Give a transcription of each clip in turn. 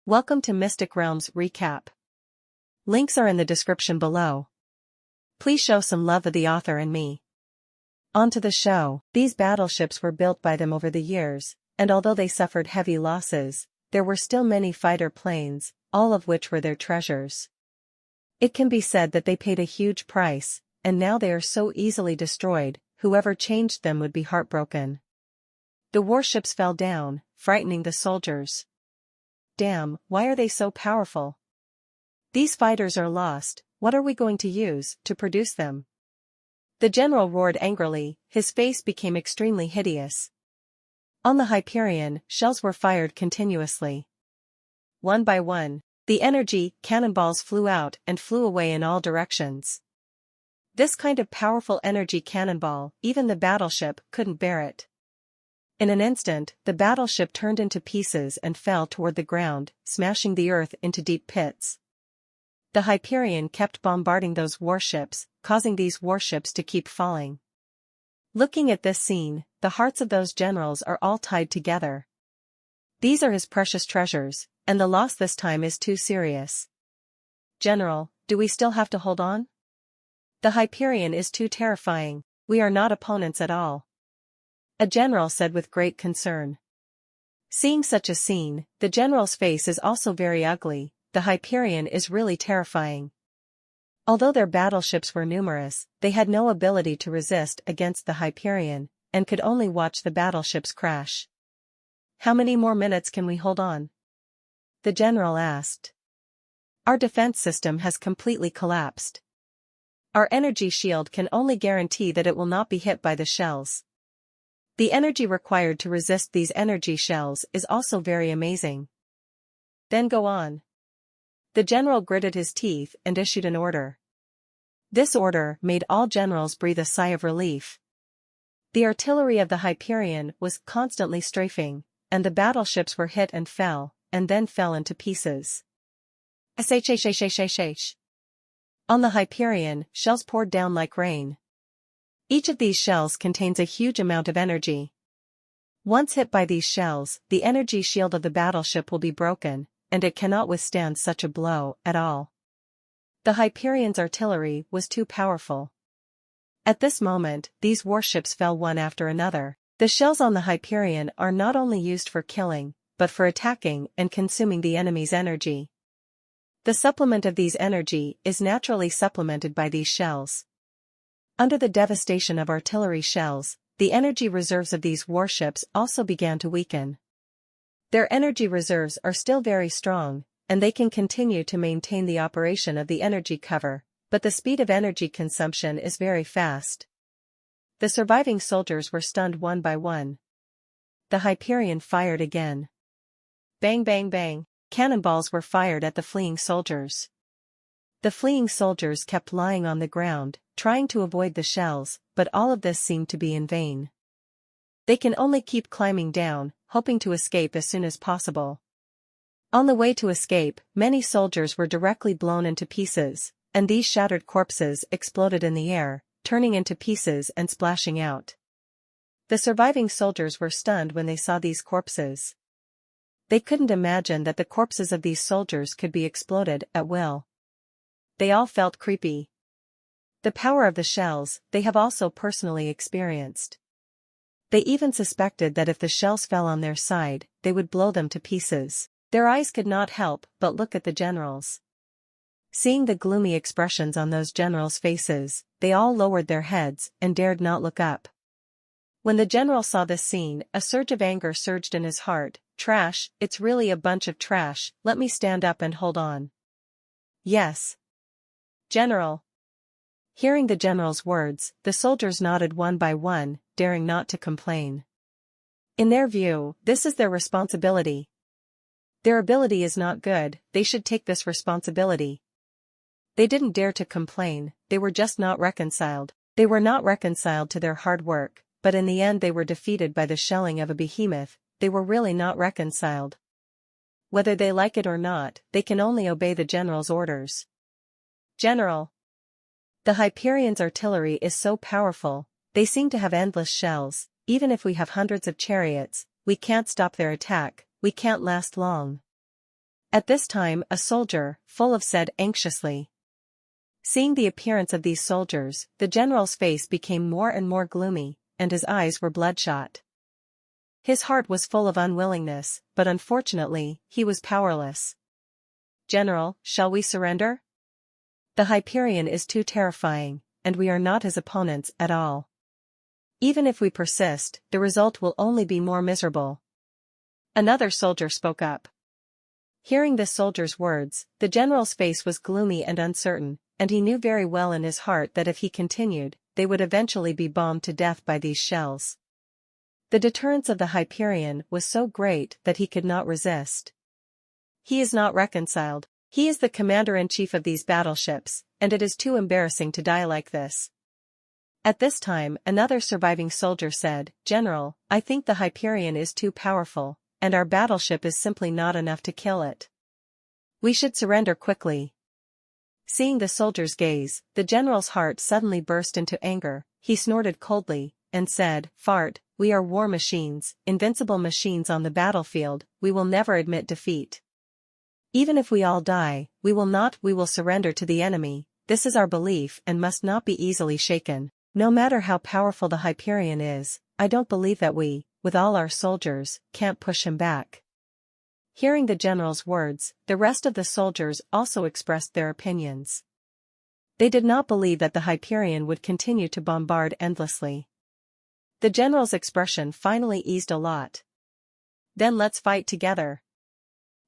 Welcome to Mystic Realms Recap. Links are in the description below. Please show some love of the author and me. On to the show. These battleships were built by them over the years, and although they suffered heavy losses, there were still many fighter planes, all of which were their treasures. It can be said that they paid a huge price, and now they are so easily destroyed, whoever changed them would be heartbroken. The warships fell down, frightening the soldiers. Damn, why are they so powerful? These fighters are lost, what are we going to use to produce them? The general roared angrily, his face became extremely hideous. On the Hyperion, shells were fired continuously. One by one, the energy cannonballs flew out and flew away in all directions. This kind of powerful energy cannonball, even the battleship couldn't bear it. In an instant, the battleship turned into pieces and fell toward the ground, smashing the earth into deep pits. The Hyperion kept bombarding those warships, causing these warships to keep falling. Looking at this scene, the hearts of those generals are all tied together. These are his precious treasures, and the loss this time is too serious. General, do we still have to hold on? The Hyperion is too terrifying, we are not opponents at all. A general said with great concern. Seeing such a scene, the general's face is also very ugly. The Hyperion is really terrifying. Although their battleships were numerous, they had no ability to resist against the Hyperion, and could only watch the battleships crash. How many more minutes can we hold on? The general asked. Our defense system has completely collapsed. Our energy shield can only guarantee that it will not be hit by the shells. The energy required to resist these energy shells is also very amazing. Then go on. The general gritted his teeth and issued an order. This order made all generals breathe a sigh of relief. The artillery of the Hyperion was constantly strafing, and the battleships were hit and then fell into pieces. On the Hyperion, shells poured down like rain. Each of these shells contains a huge amount of energy. Once hit by these shells, the energy shield of the battleship will be broken, and it cannot withstand such a blow at all. The Hyperion's artillery was too powerful. At this moment, these warships fell one after another. The shells on the Hyperion are not only used for killing, but for attacking and consuming the enemy's energy. The supplement of these energy is naturally supplemented by these shells. Under the devastation of artillery shells, the energy reserves of these warships also began to weaken. Their energy reserves are still very strong, and they can continue to maintain the operation of the energy cover, but the speed of energy consumption is very fast. The surviving soldiers were stunned one by one. The Hyperion fired again. Bang bang bang, cannonballs were fired at the fleeing soldiers. The fleeing soldiers kept lying on the ground, trying to avoid the shells, but all of this seemed to be in vain. They can only keep climbing down, hoping to escape as soon as possible. On the way to escape, many soldiers were directly blown into pieces, and these shattered corpses exploded in the air, turning into pieces and splashing out. The surviving soldiers were stunned when they saw these corpses. They couldn't imagine that the corpses of these soldiers could be exploded at will. They all felt creepy. The power of the shells, they have also personally experienced. They even suspected that if the shells fell on their side, they would blow them to pieces. Their eyes could not help but look at the generals. Seeing the gloomy expressions on those generals' faces, they all lowered their heads and dared not look up. When the general saw this scene, a surge of anger surged in his heart. Trash, it's really a bunch of trash, let me stand up and hold on. Yes. General. Hearing the general's words, the soldiers nodded one by one, daring not to complain. In their view, this is their responsibility. Their ability is not good, they should take this responsibility. They didn't dare to complain, they were just not reconciled. They were not reconciled to their hard work, but in the end they were defeated by the shelling of a behemoth. They were really not reconciled. Whether they like it or not, they can only obey the general's orders. General. The Hyperion's artillery is so powerful, they seem to have endless shells. Even if we have hundreds of chariots, we can't stop their attack, we can't last long. At this time a soldier, full of said anxiously. Seeing the appearance of these soldiers, the general's face became more and more gloomy, and his eyes were bloodshot. His heart was full of unwillingness, but unfortunately, he was powerless. General, shall we surrender? The Hyperion is too terrifying, and we are not his opponents at all. Even if we persist, the result will only be more miserable. Another soldier spoke up. Hearing this soldier's words, the general's face was gloomy and uncertain, and he knew very well in his heart that if he continued, they would eventually be bombed to death by these shells. The deterrence of the Hyperion was so great that he could not resist. He is not reconciled. He is the commander-in-chief of these battleships, and it is too embarrassing to die like this. At this time, another surviving soldier said, General, I think the Hyperion is too powerful, and our battleship is simply not enough to kill it. We should surrender quickly. Seeing the soldier's gaze, the general's heart suddenly burst into anger. He snorted coldly, and said, Fart, we are war machines, invincible machines on the battlefield, we will never admit defeat. Even if we all die, we will surrender to the enemy, this is our belief and must not be easily shaken. No matter how powerful the Hyperion is, I don't believe that we, with all our soldiers, can't push him back. Hearing the general's words, the rest of the soldiers also expressed their opinions. They did not believe that the Hyperion would continue to bombard endlessly. The general's expression finally eased a lot. Then let's fight together.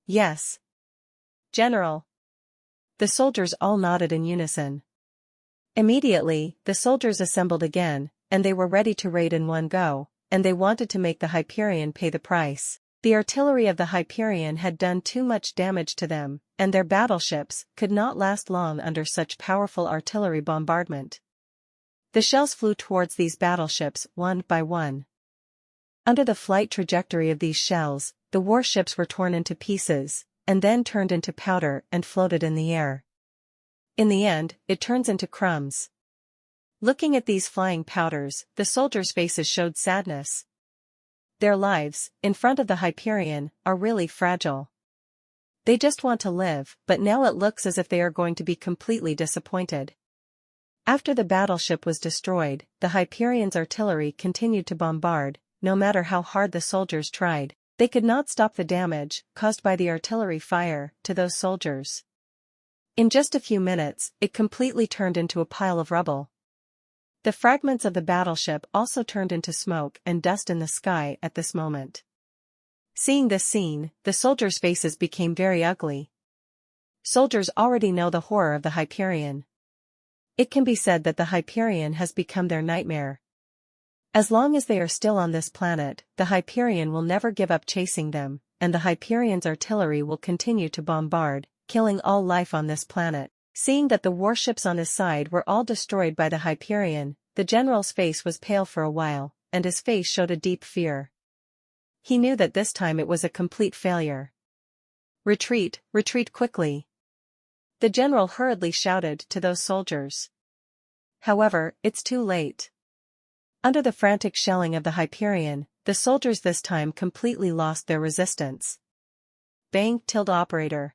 Yes. General. The soldiers all nodded in unison. Immediately, the soldiers assembled again, and they were ready to raid in one go, and they wanted to make the Hyperion pay the price. The artillery of the Hyperion had done too much damage to them, and their battleships could not last long under such powerful artillery bombardment. The shells flew towards these battleships one by one. Under the flight trajectory of these shells, the warships were torn into pieces, and then turned into powder and floated in the air. In the end, it turns into crumbs. Looking at these flying powders, the soldiers' faces showed sadness. Their lives, in front of the Hyperion, are really fragile. They just want to live, but now it looks as if they are going to be completely disappointed. After the battleship was destroyed, the Hyperion's artillery continued to bombard. No matter how hard the soldiers tried, they could not stop the damage caused by the artillery fire to those soldiers. In just a few minutes, it completely turned into a pile of rubble. The fragments of the battleship also turned into smoke and dust in the sky at this moment. Seeing this scene, the soldiers' faces became very ugly. Soldiers already know the horror of the Hyperion. It can be said that the Hyperion has become their nightmare. As long as they are still on this planet, the Hyperion will never give up chasing them, and the Hyperion's artillery will continue to bombard, killing all life on this planet. Seeing that the warships on his side were all destroyed by the Hyperion, the general's face was pale for a while, and his face showed a deep fear. He knew that this time it was a complete failure. Retreat, retreat quickly. The general hurriedly shouted to those soldiers. However, it's too late. Under the frantic shelling of the Hyperion, the soldiers this time completely lost their resistance. Bang! Operator.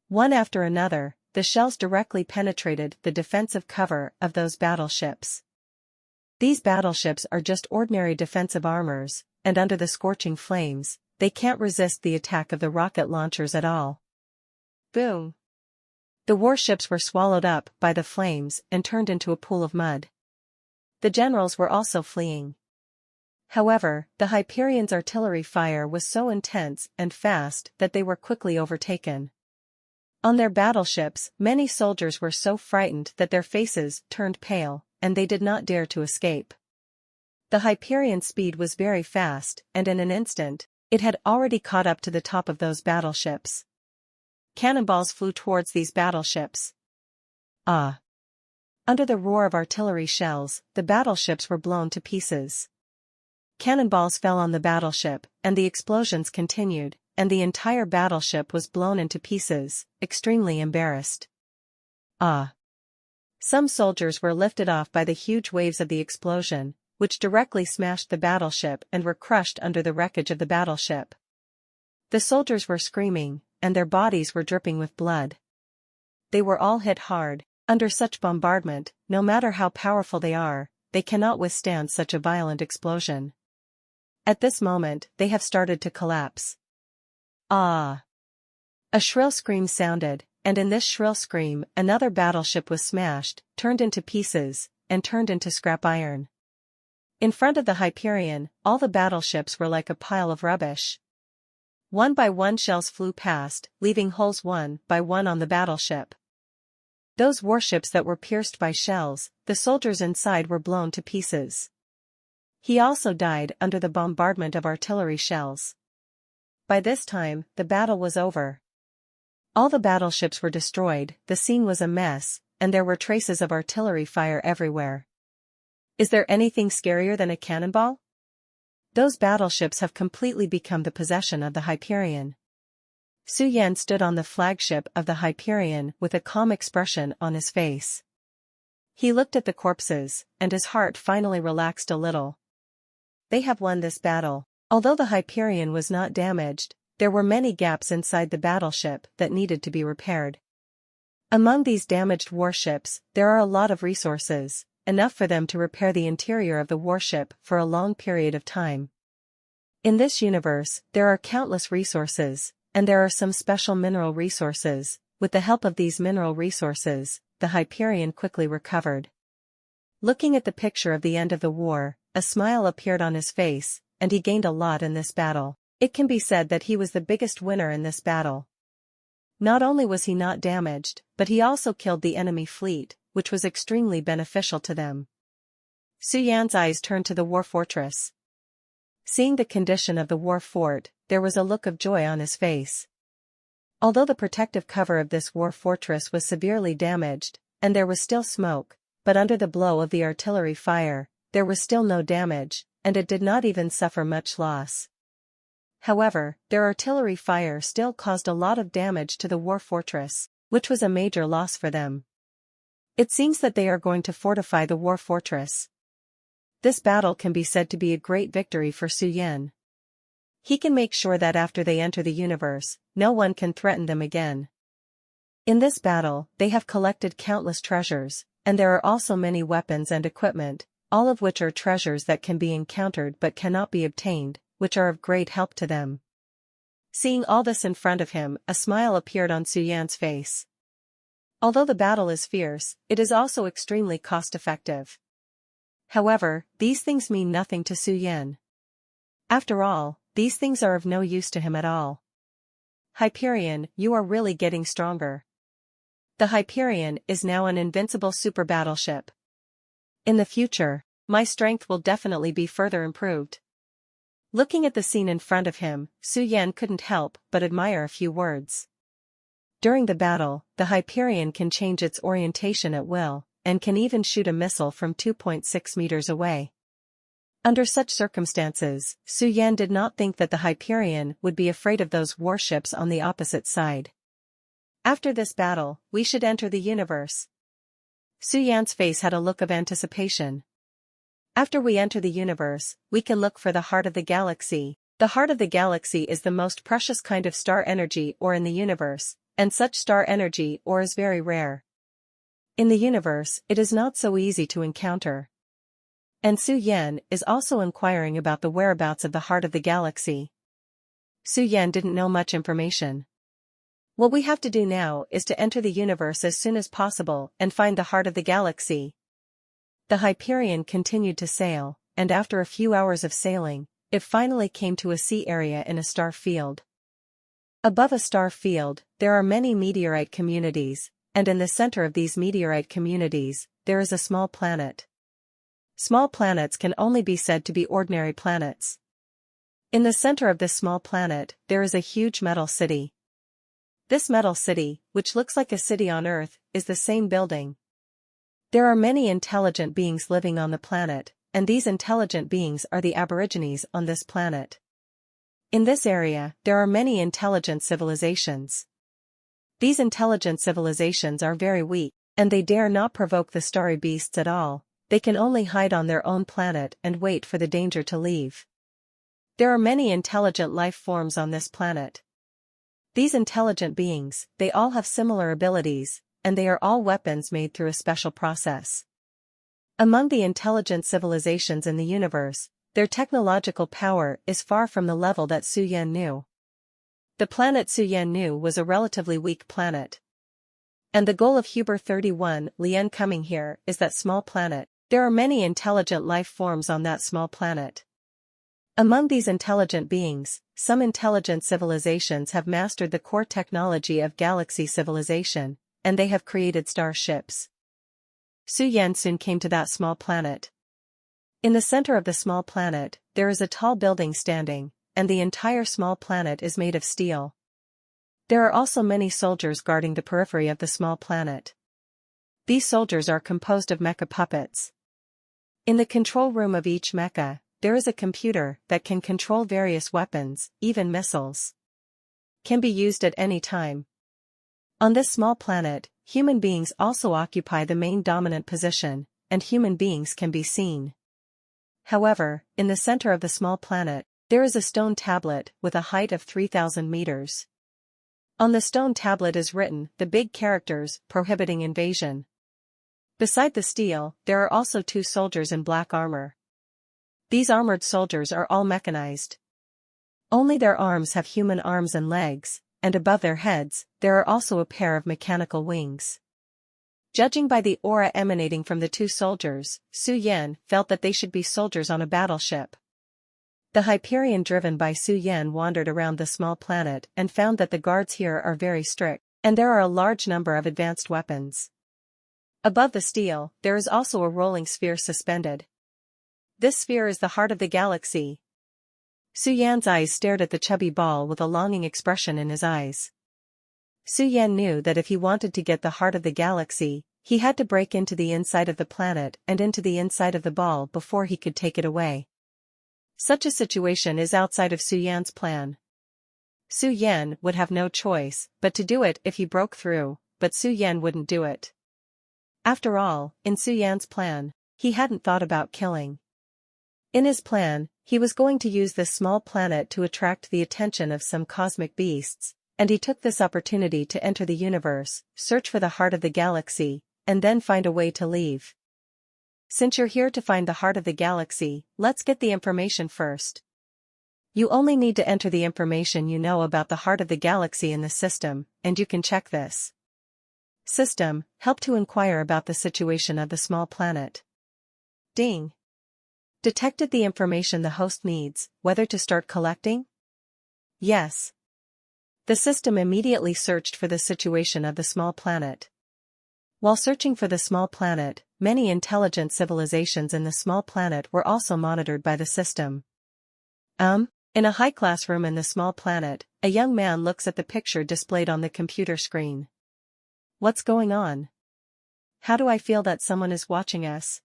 One after another, the shells directly penetrated the defensive cover of those battleships. These battleships are just ordinary defensive armors, and under the scorching flames, they can't resist the attack of the rocket launchers at all. Boom! The warships were swallowed up by the flames and turned into a pool of mud. The generals were also fleeing. However, the Hyperion's artillery fire was so intense and fast that they were quickly overtaken. On their battleships, many soldiers were so frightened that their faces turned pale, and they did not dare to escape. The Hyperion's speed was very fast, and in an instant, it had already caught up to the top of those battleships. Cannonballs flew towards these battleships. Ah! Under the roar of artillery shells, the battleships were blown to pieces. Cannonballs fell on the battleship, and the explosions continued, and the entire battleship was blown into pieces, extremely embarrassed. Ah! Some soldiers were lifted off by the huge waves of the explosion, which directly smashed the battleship and were crushed under the wreckage of the battleship. The soldiers were screaming, and their bodies were dripping with blood. They were all hit hard. Under such bombardment, no matter how powerful they cannot withstand such a violent explosion. At this moment, they have started to collapse. Ah! A shrill scream sounded, and in this shrill scream, another battleship was smashed, turned into pieces, and turned into scrap iron. In front of the Hyperion, all the battleships were like a pile of rubbish. One by one shells flew past, leaving holes one by one on the battleship. Those warships that were pierced by shells, the soldiers inside were blown to pieces. He also died under the bombardment of artillery shells. By this time, the battle was over. All the battleships were destroyed, the scene was a mess, and there were traces of artillery fire everywhere. Is there anything scarier than a cannonball? Those battleships have completely become the possession of the Hyperion. Su Yan stood on the flagship of the Hyperion with a calm expression on his face. He looked at the corpses, and his heart finally relaxed a little. They have won this battle. Although the Hyperion was not damaged, there were many gaps inside the battleship that needed to be repaired. Among these damaged warships, there are a lot of resources, enough for them to repair the interior of the warship for a long period of time. In this universe, there are countless resources, and there are some special mineral resources. With the help of these mineral resources, the Hyperion quickly recovered. Looking at the picture of the end of the war, a smile appeared on his face, and he gained a lot in this battle. It can be said that he was the biggest winner in this battle. Not only was he not damaged, but he also killed the enemy fleet, which was extremely beneficial to them. Su Yan's eyes turned to the war fortress. Seeing the condition of the war fort, there was a look of joy on his face. Although the protective cover of this war fortress was severely damaged, and there was still smoke, but under the blow of the artillery fire, there was still no damage, and it did not even suffer much loss. However, their artillery fire still caused a lot of damage to the war fortress, which was a major loss for them. It seems that they are going to fortify the war fortress. This battle can be said to be a great victory for Su Yan. He can make sure that after they enter the universe, no one can threaten them again. In this battle, they have collected countless treasures, and there are also many weapons and equipment, all of which are treasures that can be encountered but cannot be obtained, which are of great help to them. Seeing all this in front of him, a smile appeared on Su Yan's face. Although the battle is fierce, it is also extremely cost-effective. However, these things mean nothing to Su Yan. After all, these things are of no use to him at all. Hyperion, you are really getting stronger. The Hyperion is now an invincible super battleship. In the future, my strength will definitely be further improved. Looking at the scene in front of him, Su Yan couldn't help but admire a few words. During the battle, the Hyperion can change its orientation at will, and can even shoot a missile from 2.6 meters away. Under such circumstances, Su Yan did not think that the Hyperion would be afraid of those warships on the opposite side. After this battle, we should enter the universe. Su Yan's face had a look of anticipation. After we enter the universe, we can look for the heart of the galaxy. The heart of the galaxy is the most precious kind of star energy ore in the universe, and such star energy ore is very rare. In the universe, it is not so easy to encounter. And Su Yan is also inquiring about the whereabouts of the heart of the galaxy. Su Yan didn't know much information. What we have to do now is to enter the universe as soon as possible and find the heart of the galaxy. The Hyperion continued to sail, and after a few hours of sailing, it finally came to a sea area in a star field. Above a star field, there are many meteorite communities, and in the center of these meteorite communities, there is a small planet. Small planets can only be said to be ordinary planets. In the center of this small planet, there is a huge metal city. This metal city, which looks like a city on Earth, is the same building. There are many intelligent beings living on the planet, and these intelligent beings are the aborigines on this planet. In this area, there are many intelligent civilizations. These intelligent civilizations are very weak, and they dare not provoke the starry beasts at all. They can only hide on their own planet and wait for the danger to leave. There are many intelligent life forms on this planet. These intelligent beings, they all have similar abilities, and they are all weapons made through a special process. Among the intelligent civilizations in the universe, their technological power is far from the level that Su Yan knew. The planet Su Yan knew was a relatively weak planet. And the goal of Huber 31 Lien coming here is that small planet. There are many intelligent life forms on that small planet. Among these intelligent beings, some intelligent civilizations have mastered the core technology of galaxy civilization, and they have created starships. Su Yan soon came to that small planet. In the center of the small planet, there is a tall building standing, and the entire small planet is made of steel. There are also many soldiers guarding the periphery of the small planet. These soldiers are composed of mecha puppets. In the control room of each mecha, there is a computer that can control various weapons, even missiles. Can be used at any time. On this small planet, human beings also occupy the main dominant position, and human beings can be seen. However, in the center of the small planet, there is a stone tablet with a height of 3,000 meters. On the stone tablet is written the big characters prohibiting invasion. Beside the steel, there are also two soldiers in black armor. These armored soldiers are all mechanized. Only their arms have human arms and legs, and above their heads, there are also a pair of mechanical wings. Judging by the aura emanating from the two soldiers, Su Yan felt that they should be soldiers on a battleship. The Hyperion driven by Su Yan wandered around the small planet and found that the guards here are very strict, and there are a large number of advanced weapons. Above the steel, there is also a rolling sphere suspended. This sphere is the heart of the galaxy. Su Yan's eyes stared at the chubby ball with a longing expression in his eyes. Su Yan knew that if he wanted to get the heart of the galaxy, he had to break into the inside of the planet and into the inside of the ball before he could take it away. Such a situation is outside of Su Yan's plan. Su Yan would have no choice but to do it if he broke through, but Su Yan wouldn't do it. After all, in Su Yan's plan, he hadn't thought about killing. In his plan, he was going to use this small planet to attract the attention of some cosmic beasts, and he took this opportunity to enter the universe, search for the heart of the galaxy, and then find a way to leave. Since you're here to find the heart of the galaxy, let's get the information first. You only need to enter the information you know about the heart of the galaxy in the system, and you can check this. System, help to inquire about the situation of the small planet. Ding. Detected the information the host needs, whether to start collecting? Yes. The system immediately searched for the situation of the small planet. While searching for the small planet, many intelligent civilizations in the small planet were also monitored by the system. In a high-class room in the small planet, a young man looks at the picture displayed on the computer screen. What's going on? How do I feel that someone is watching us?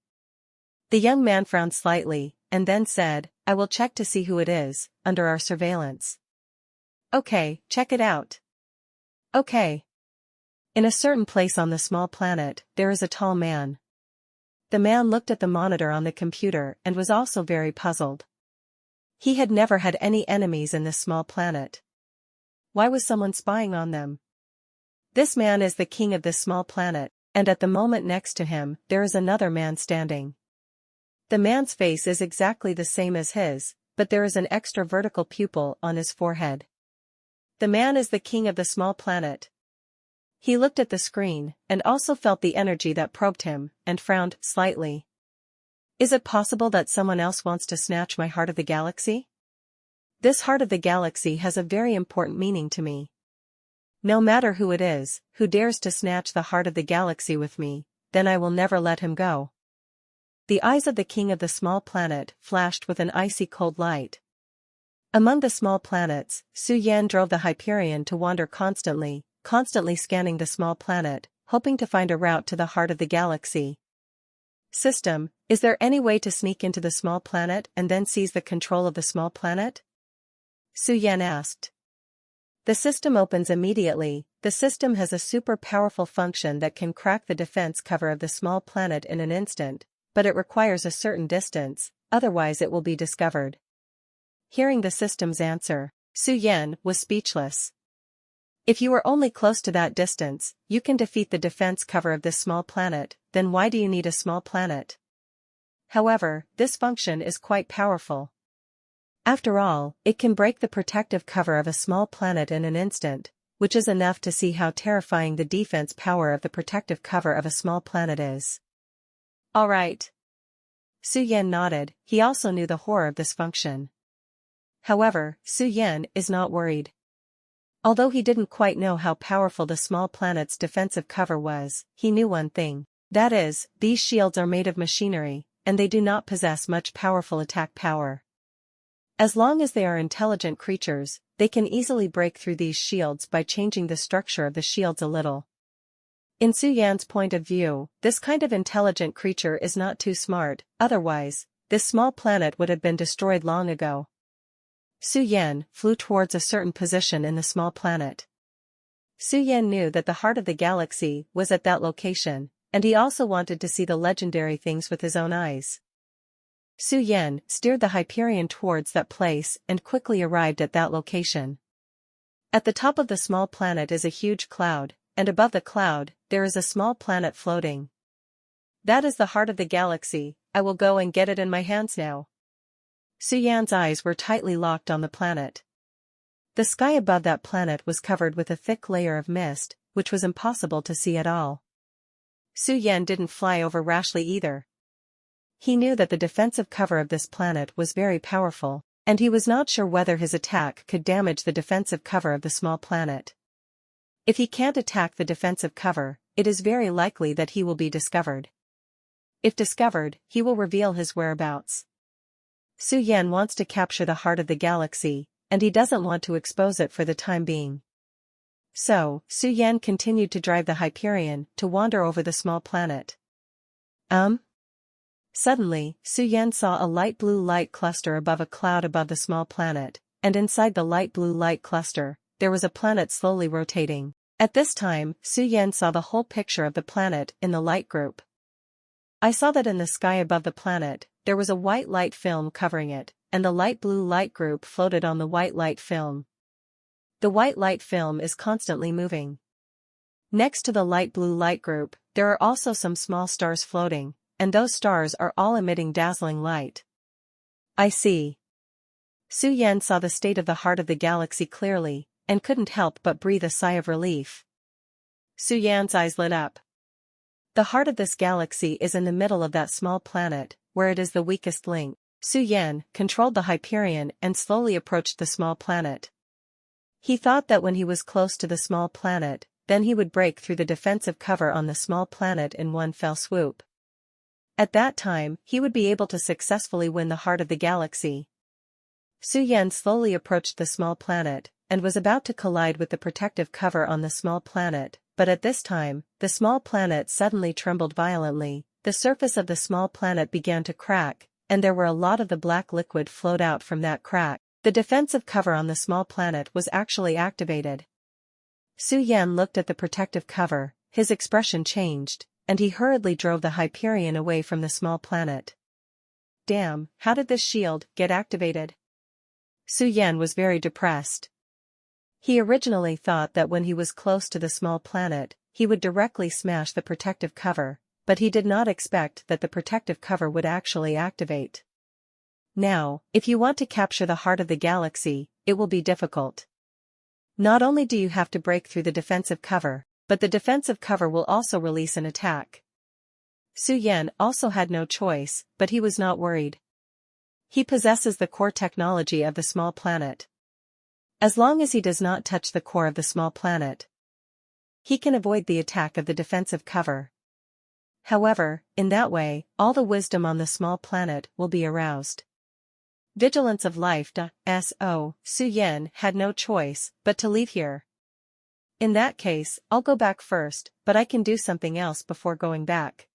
The young man frowned slightly, and then said, I will check to see who it is, under our surveillance. Okay, check it out. Okay. In a certain place on the small planet, there is a tall man. The man looked at the monitor on the computer and was also very puzzled. He had never had any enemies in this small planet. Why was someone spying on them? This man is the king of this small planet, and at the moment next to him, there is another man standing. The man's face is exactly the same as his, but there is an extra vertical pupil on his forehead. The man is the king of the small planet. He looked at the screen, and also felt the energy that probed him, and frowned slightly. Is it possible that someone else wants to snatch my heart of the galaxy? This heart of the galaxy has a very important meaning to me. No matter who it is, who dares to snatch the heart of the galaxy with me, then I will never let him go. The eyes of the king of the small planet flashed with an icy cold light. Among the small planets, Su Yan drove the Hyperion to wander constantly scanning the small planet, hoping to find a route to the heart of the galaxy. System, is there any way to sneak into the small planet and then seize the control of the small planet? Su Yan asked. The system opens immediately. The system has a super powerful function that can crack the defense cover of the small planet in an instant, but it requires a certain distance, otherwise it will be discovered. Hearing the system's answer, Su Yan was speechless. If you were only close to that distance, you can defeat the defense cover of this small planet, then why do you need a small planet? However, this function is quite powerful. After all, it can break the protective cover of a small planet in an instant, which is enough to see how terrifying the defense power of the protective cover of a small planet is. Alright. Su Yan nodded. He also knew the horror of this function. However, Su Yan is not worried. Although he didn't quite know how powerful the small planet's defensive cover was, he knew one thing. That is, these shields are made of machinery, and they do not possess much powerful attack power. As long as they are intelligent creatures, they can easily break through these shields by changing the structure of the shields a little. In Su Yan's point of view, this kind of intelligent creature is not too smart, otherwise, this small planet would have been destroyed long ago. Su Yan flew towards a certain position in the small planet. Su Yan knew that the heart of the galaxy was at that location, and he also wanted to see the legendary things with his own eyes. Su Yan steered the Hyperion towards that place and quickly arrived at that location. At the top of the small planet is a huge cloud, and above the cloud, there is a small planet floating. That is the heart of the galaxy. I will go and get it in my hands now. Su Yan's eyes were tightly locked on the planet. The sky above that planet was covered with a thick layer of mist, which was impossible to see at all. Su Yan didn't fly over rashly either. He knew that the defensive cover of this planet was very powerful, and he was not sure whether his attack could damage the defensive cover of the small planet. If he can't attack the defensive cover, it is very likely that he will be discovered. If discovered, he will reveal his whereabouts. Su Yan wants to capture the heart of the galaxy, and he doesn't want to expose it for the time being. So, Su Yan continued to drive the Hyperion to wander over the small planet. Suddenly, Su Yan saw a light blue light cluster above a cloud above the small planet, and inside the light blue light cluster, there was a planet slowly rotating. At this time, Su Yan saw the whole picture of the planet in the light group. I saw that in the sky above the planet, there was a white light film covering it, and the light blue light group floated on the white light film. The white light film is constantly moving. Next to the light blue light group, there are also some small stars floating, and those stars are all emitting dazzling light. I see. Su Yan saw the state of the heart of the galaxy clearly, and couldn't help but breathe a sigh of relief. Su Yan's eyes lit up. The heart of this galaxy is in the middle of that small planet, where it is the weakest link. Su Yan controlled the Hyperion and slowly approached the small planet. He thought that when he was close to the small planet, then he would break through the defensive cover on the small planet in one fell swoop. At that time, he would be able to successfully win the heart of the galaxy. Su Yan slowly approached the small planet, and was about to collide with the protective cover on the small planet, but at this time, the small planet suddenly trembled violently, the surface of the small planet began to crack, and there were a lot of the black liquid flowed out from that crack. The defensive cover on the small planet was actually activated. Su Yan looked at the protective cover, his expression changed, and he hurriedly drove the Hyperion away from the small planet. Damn, how did this shield get activated? Su Yan was very depressed. He originally thought that when he was close to the small planet, he would directly smash the protective cover, but he did not expect that the protective cover would actually activate. Now, if you want to capture the heart of the galaxy, it will be difficult. Not only do you have to break through the defensive cover, but the defensive cover will also release an attack. Su Yan also had no choice, but he was not worried. He possesses the core technology of the small planet. As long as he does not touch the core of the small planet, he can avoid the attack of the defensive cover. However, in that way, all the wisdom on the small planet will be aroused. Vigilance of life. Su Yan had no choice but to leave here. In that case, I'll go back first, but I can do something else before going back.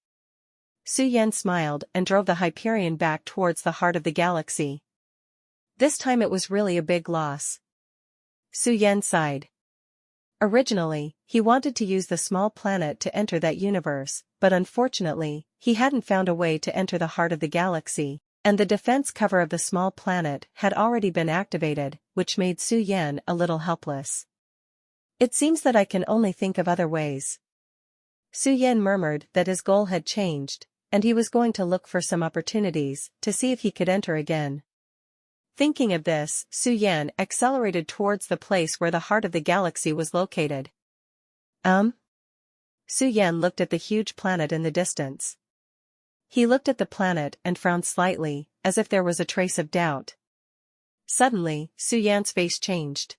Su Yan smiled and drove the Hyperion back towards the heart of the galaxy. This time it was really a big loss. Su Yan sighed. Originally, he wanted to use the small planet to enter that universe, but unfortunately, he hadn't found a way to enter the heart of the galaxy, and the defense cover of the small planet had already been activated, which made Su Yan a little helpless. It seems that I can only think of other ways. Su Yan murmured that his goal had changed, and he was going to look for some opportunities to see if he could enter again. Thinking of this, Su Yan accelerated towards the place where the heart of the galaxy was located. Su Yan looked at the huge planet in the distance. He looked at the planet and frowned slightly, as if there was a trace of doubt. Suddenly, Su Yan's face changed.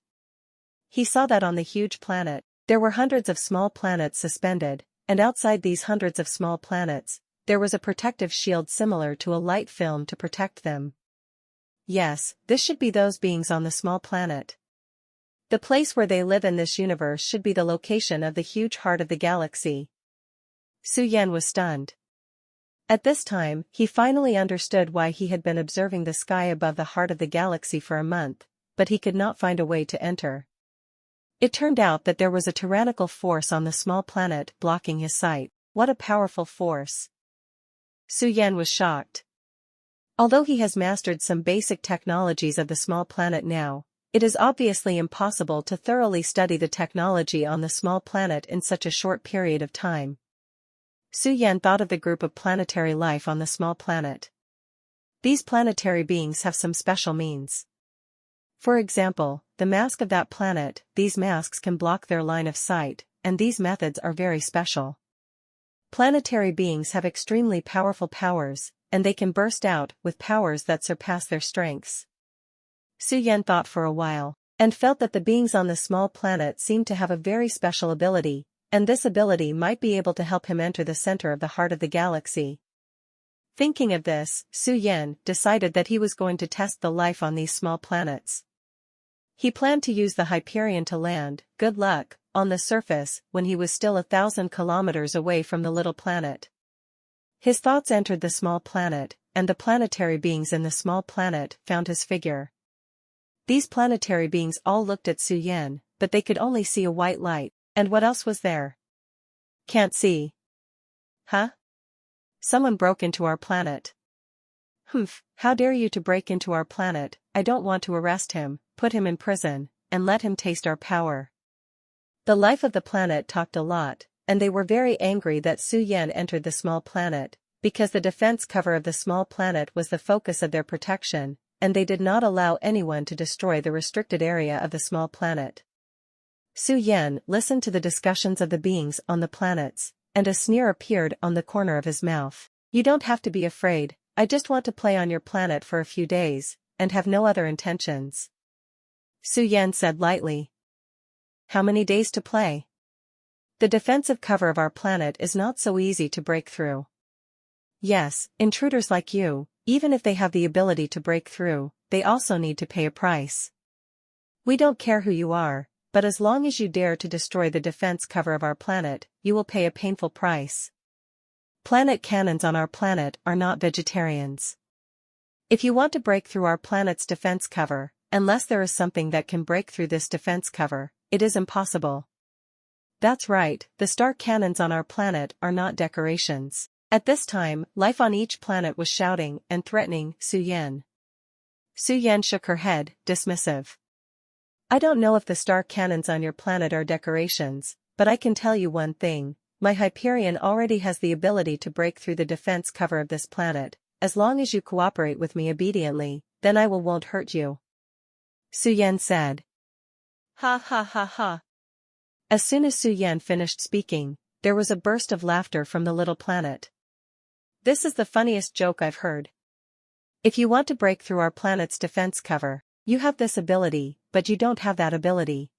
He saw that on the huge planet, there were hundreds of small planets suspended, and outside these hundreds of small planets, there was a protective shield similar to a light film to protect them. Yes, this should be those beings on the small planet. The place where they live in this universe should be the location of the huge heart of the galaxy. Su Yan was stunned. At this time, he finally understood why he had been observing the sky above the heart of the galaxy for a month, but he could not find a way to enter. It turned out that there was a tyrannical force on the small planet blocking his sight. What a powerful force! Su Yan was shocked. Although he has mastered some basic technologies of the small planet now, it is obviously impossible to thoroughly study the technology on the small planet in such a short period of time. Su Yan thought of the group of planetary life on the small planet. These planetary beings have some special means. For example, the mask of that planet, these masks can block their line of sight, and these methods are very special. Planetary beings have extremely powerful powers, and they can burst out with powers that surpass their strengths. Su Yan thought for a while, and felt that the beings on the small planet seemed to have a very special ability, and this ability might be able to help him enter the center of the heart of the galaxy. Thinking of this, Su Yan decided that he was going to test the life on these small planets. He planned to use the Hyperion to land, good luck, on the surface when he was still 1,000 kilometers away from the little planet. His thoughts entered the small planet, and the planetary beings in the small planet found his figure. These planetary beings all looked at Su Yan, but they could only see a white light, and what else was there? Can't see. Huh? Someone broke into our planet. Humph, how dare you to break into our planet? I don't want to arrest him, put him in prison, and let him taste our power. The life of the planet talked a lot, and they were very angry that Su Yan entered the small planet, because the defense cover of the small planet was the focus of their protection, and they did not allow anyone to destroy the restricted area of the small planet. Su Yan listened to the discussions of the beings on the planets, and a sneer appeared on the corner of his mouth. You don't have to be afraid, I just want to play on your planet for a few days, and have no other intentions. Su Yan said lightly. How many days to play? The defensive cover of our planet is not so easy to break through. Yes, intruders like you, even if they have the ability to break through, they also need to pay a price. We don't care who you are, but as long as you dare to destroy the defense cover of our planet, you will pay a painful price. Planet cannons on our planet are not vegetarians. If you want to break through our planet's defense cover, unless there is something that can break through this defense cover, it is impossible. That's right, the star cannons on our planet are not decorations. At this time, life on each planet was shouting and threatening Su Yan. Su Yan shook her head, dismissive. I don't know if the star cannons on your planet are decorations, but I can tell you one thing, my Hyperion already has the ability to break through the defense cover of this planet. As long as you cooperate with me obediently, then I won't hurt you. Su Yan said. Ha ha ha ha. As soon as Su Yan finished speaking, there was a burst of laughter from the little planet. This is the funniest joke I've heard. If you want to break through our planet's defense cover, you have this ability, but you don't have that ability.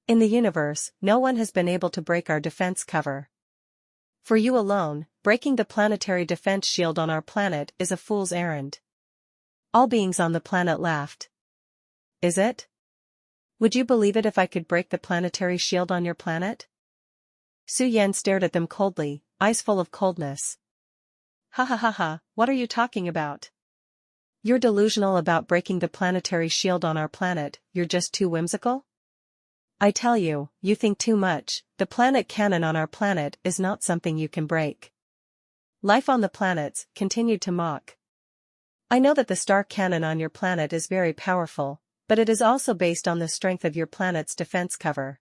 In the universe, no one has been able to break our defense cover. For you alone, breaking the planetary defense shield on our planet is a fool's errand. All beings on the planet laughed. Is it? Would you believe it if I could break the planetary shield on your planet? Su Yan stared at them coldly, eyes full of coldness. Ha ha ha ha, what are you talking about? You're delusional about breaking the planetary shield on our planet, you're just too whimsical? I tell you, you think too much, the planet cannon on our planet is not something you can break. Life on the planets continued to mock. I know that the star cannon on your planet is very powerful, but it is also based on the strength of your planet's defense cover.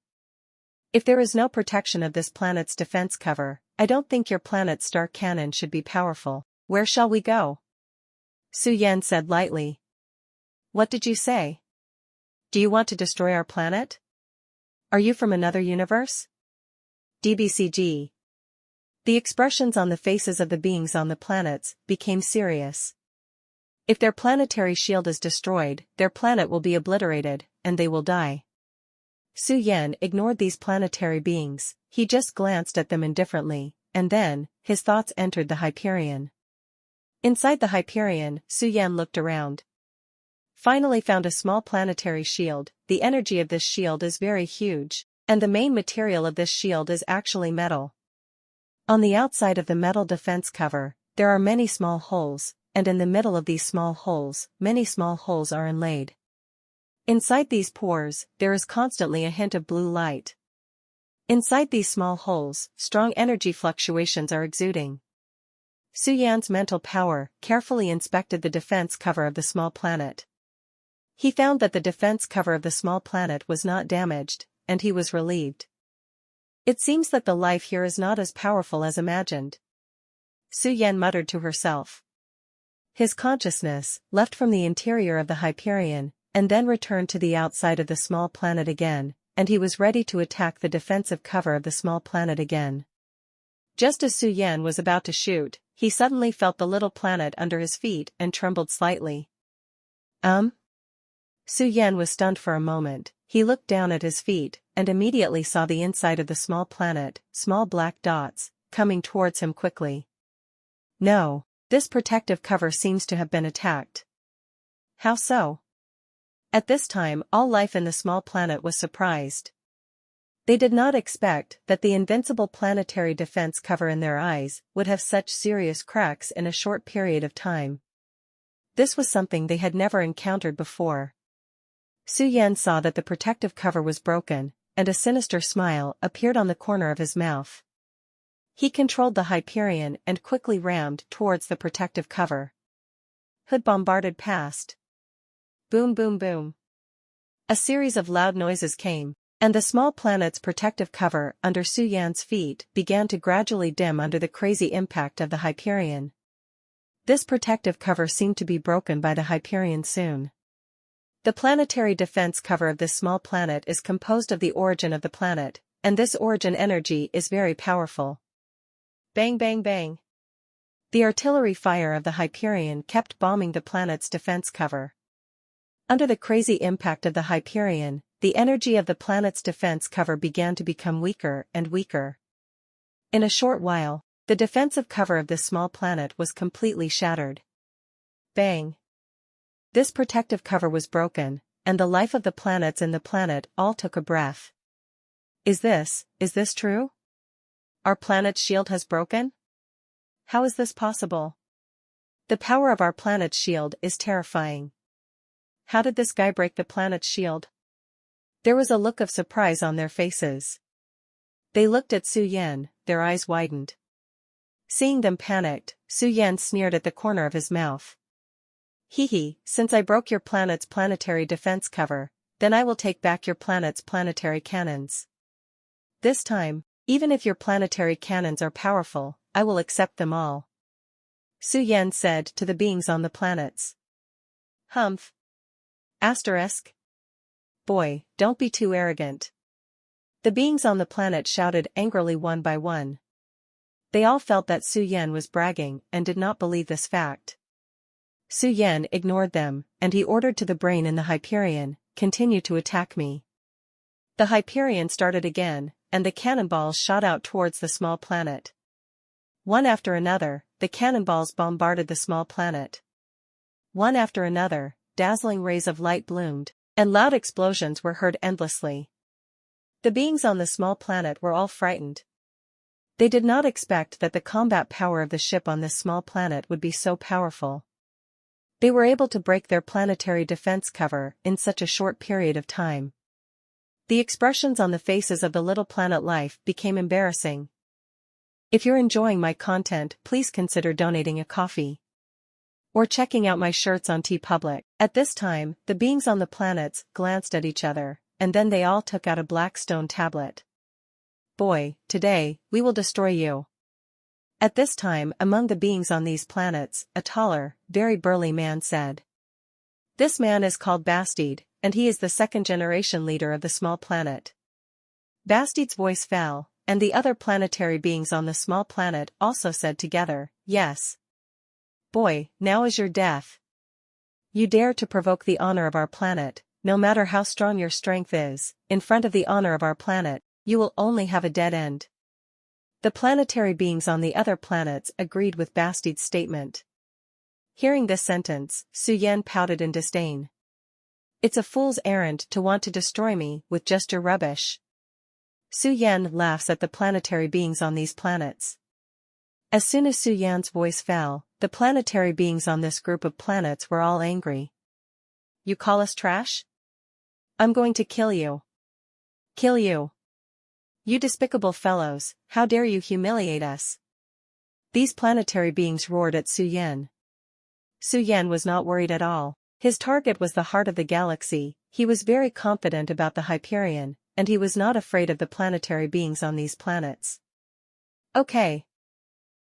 If there is no protection of this planet's defense cover, I don't think your planet's star cannon should be powerful. Where shall we go? Su Yan said lightly. What did you say? Do you want to destroy our planet? Are you from another universe? DBCG. The expressions on the faces of the beings on the planets became serious. If their planetary shield is destroyed, their planet will be obliterated, and they will die. Su Yan ignored these planetary beings, he just glanced at them indifferently, and then, his thoughts entered the Hyperion. Inside the Hyperion, Su Yan looked around. Finally found a small planetary shield. The energy of this shield is very huge, and the main material of this shield is actually metal. On the outside of the metal defense cover, there are many small holes, and in the middle of these small holes, many small holes are inlaid. Inside these pores, there is constantly a hint of blue light. Inside these small holes, strong energy fluctuations are exuding. Su Yan's mental power carefully inspected the defense cover of the small planet. He found that the defense cover of the small planet was not damaged, and he was relieved. It seems that the life here is not as powerful as imagined. Su Yan muttered to herself. His consciousness left from the interior of the Hyperion, and then returned to the outside of the small planet again, and he was ready to attack the defensive cover of the small planet again. Just as Su Yan was about to shoot, he suddenly felt the little planet under his feet and trembled slightly. Su Yan was stunned for a moment. He looked down at his feet, and immediately saw the inside of the small planet, small black dots, coming towards him quickly. No, this protective cover seems to have been attacked. How so? At this time, all life in the small planet was surprised. They did not expect that the invincible planetary defense cover in their eyes would have such serious cracks in a short period of time. This was something they had never encountered before. Su Yan saw that the protective cover was broken, and a sinister smile appeared on the corner of his mouth. He controlled the Hyperion and quickly rammed towards the protective cover. Hood bombarded past. Boom boom boom. A series of loud noises came, and the small planet's protective cover under Su Yan's feet began to gradually dim under the crazy impact of the Hyperion. This protective cover seemed to be broken by the Hyperion soon. The planetary defense cover of this small planet is composed of the origin of the planet, and this origin energy is very powerful. Bang bang bang. The artillery fire of the Hyperion kept bombing the planet's defense cover. Under the crazy impact of the Hyperion, the energy of the planet's defense cover began to become weaker and weaker. In a short while, the defensive cover of this small planet was completely shattered. Bang. This protective cover was broken, and the life of the planets in the planet all took a breath. Is this true? Our planet's shield has broken? How is this possible? The power of our planet's shield is terrifying. How did this guy break the planet's shield? There was a look of surprise on their faces. They looked at Su Yan, their eyes widened. Seeing them panicked, Su Yan sneered at the corner of his mouth. Hee, since I broke your planet's planetary defense cover, then I will take back your planet's planetary cannons. This time, even if your planetary cannons are powerful, I will accept them all. Su Yan said to the beings on the planets. Humph. Asterisk. Boy, don't be too arrogant. The beings on the planet shouted angrily one by one. They all felt that Su Yan was bragging and did not believe this fact. Su Yan ignored them, and he ordered to the brain in the Hyperion, continue to attack me. The Hyperion started again, and the cannonballs shot out towards the small planet. One after another, the cannonballs bombarded the small planet. One after another, dazzling rays of light bloomed, and loud explosions were heard endlessly. The beings on the small planet were all frightened. They did not expect that the combat power of the ship on this small planet would be so powerful. They were able to break their planetary defense cover in such a short period of time. The expressions on the faces of the little planet life became embarrassing. If you're enjoying my content, please consider donating a coffee. Or checking out my shirts on TeePublic. At this time, the beings on the planets glanced at each other, and then they all took out a black stone tablet. boy, today, we will destroy you. At this time, among the beings on these planets, a taller, very burly man said. This man is called Bastide, and he is the second-generation leader of the small planet. Bastide's voice fell, and the other planetary beings on the small planet also said together, yes. Boy, now is your death. You dare to provoke the honor of our planet, no matter how strong your strength is, in front of the honor of our planet, you will only have a dead end. The planetary beings on the other planets agreed with Bastide's statement. Hearing this sentence, Su-Yen pouted in disdain. It's a fool's errand to want to destroy me with just your rubbish. Su-Yen laughs at the planetary beings on these planets. As soon as Su-Yan's voice fell, the planetary beings on this group of planets were all angry. You call us trash? I'm going to kill you. Kill you. You despicable fellows, how dare you humiliate us? These planetary beings roared at Su-Yen. Su-Yen was not worried at all. His target was the heart of the galaxy, he was very confident about the Hyperion, and he was not afraid of the planetary beings on these planets. Okay.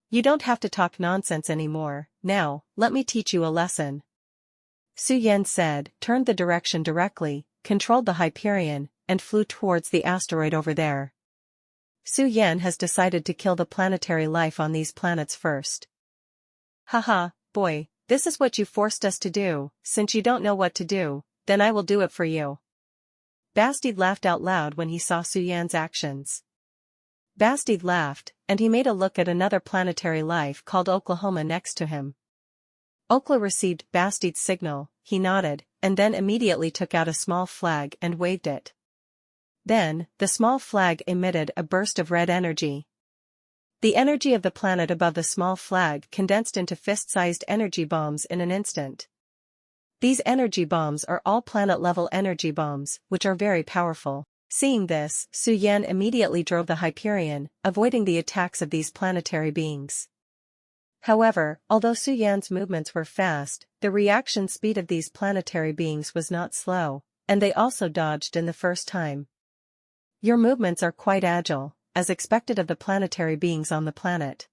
You don't have to talk nonsense anymore, now, let me teach you a lesson. Su-Yen said, turned the direction directly, controlled the Hyperion, and flew towards the asteroid over there. Su-Yen has decided to kill the planetary life on these planets first. Haha, boy, this is what you forced us to do, since you don't know what to do, then I will do it for you. Bastide laughed out loud when he saw Su-Yan's actions. Bastide laughed, and he made a look at another planetary life called Oklahoma next to him. Okla received Bastide's signal, he nodded, and then immediately took out a small flag and waved it. Then, the small flag emitted a burst of red energy. The energy of the planet above the small flag condensed into fist-sized energy bombs in an instant. These energy bombs are all planet-level energy bombs, which are very powerful. Seeing this, Su-Yen immediately drove the Hyperion, avoiding the attacks of these planetary beings. However, although Su-Yan's movements were fast, the reaction speed of these planetary beings was not slow, and they also dodged in the first time. Your movements are quite agile, as expected of the planetary beings on the planet.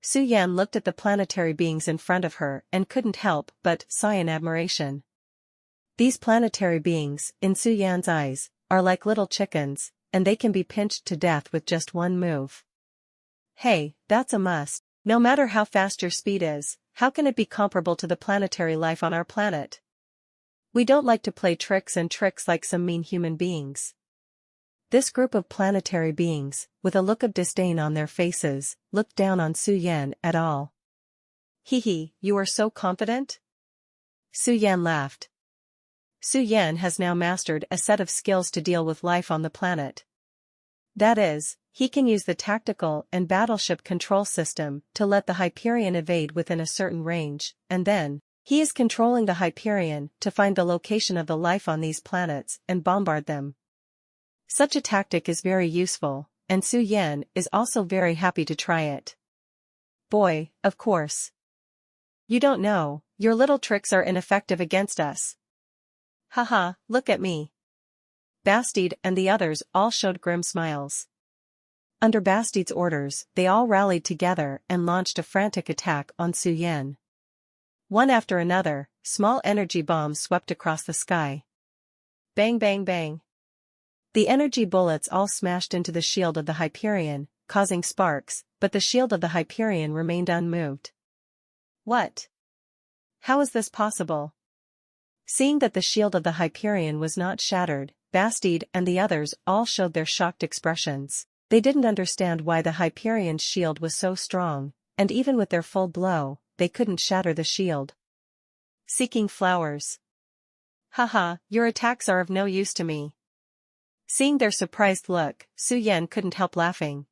Su-Yen looked at the planetary beings in front of her and couldn't help but sigh in admiration. These planetary beings, in Su-Yan's eyes, are like little chickens, and they can be pinched to death with just one move. Hey, that's a must. No matter how fast your speed is, how can it be comparable to the planetary life on our planet? We don't like to play tricks like some mean human beings. This group of planetary beings, with a look of disdain on their faces, looked down on Su-Yen at all. Hee, you are so confident? Su-Yen laughed. Su-Yen has now mastered a set of skills to deal with life on the planet. That is, he can use the tactical and battleship control system to let the Hyperion evade within a certain range, and then, he is controlling the Hyperion to find the location of the life on these planets and bombard them. Such a tactic is very useful, and Su-Yen is also very happy to try it. Boy, of course. You don't know, your little tricks are ineffective against us. Haha, look at me. Bastide and the others all showed grim smiles. Under Bastide's orders, they all rallied together and launched a frantic attack on Su-Yen. One after another, small energy bombs swept across the sky. Bang bang bang. The energy bullets all smashed into the shield of the Hyperion, causing sparks, but the shield of the Hyperion remained unmoved. What? How is this possible? Seeing that the shield of the Hyperion was not shattered, Bastide and the others all showed their shocked expressions. They didn't understand why the Hyperion's shield was so strong, and even with their full blow, they couldn't shatter the shield. Seeking flowers. Haha, your attacks are of no use to me. Seeing their surprised look, Su-Yen couldn't help laughing.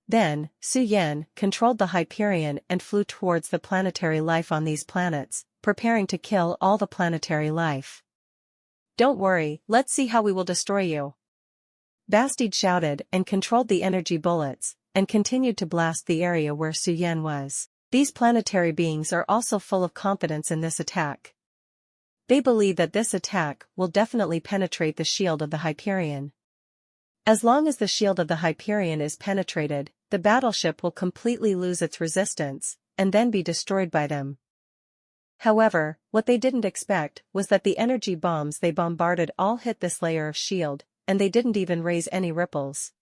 Then, Su-Yen controlled the Hyperion and flew towards the planetary life on these planets, preparing to kill all the planetary life. Don't worry, let's see how we will destroy you. Bastide shouted and controlled the energy bullets, and continued to blast the area where Su-Yen was. These planetary beings are also full of confidence in this attack. They believe that this attack will definitely penetrate the shield of the Hyperion. As long as the shield of the Hyperion is penetrated, the battleship will completely lose its resistance, and then be destroyed by them. However, what they didn't expect was that the energy bombs they bombarded all hit this layer of shield, and they didn't even raise any ripples.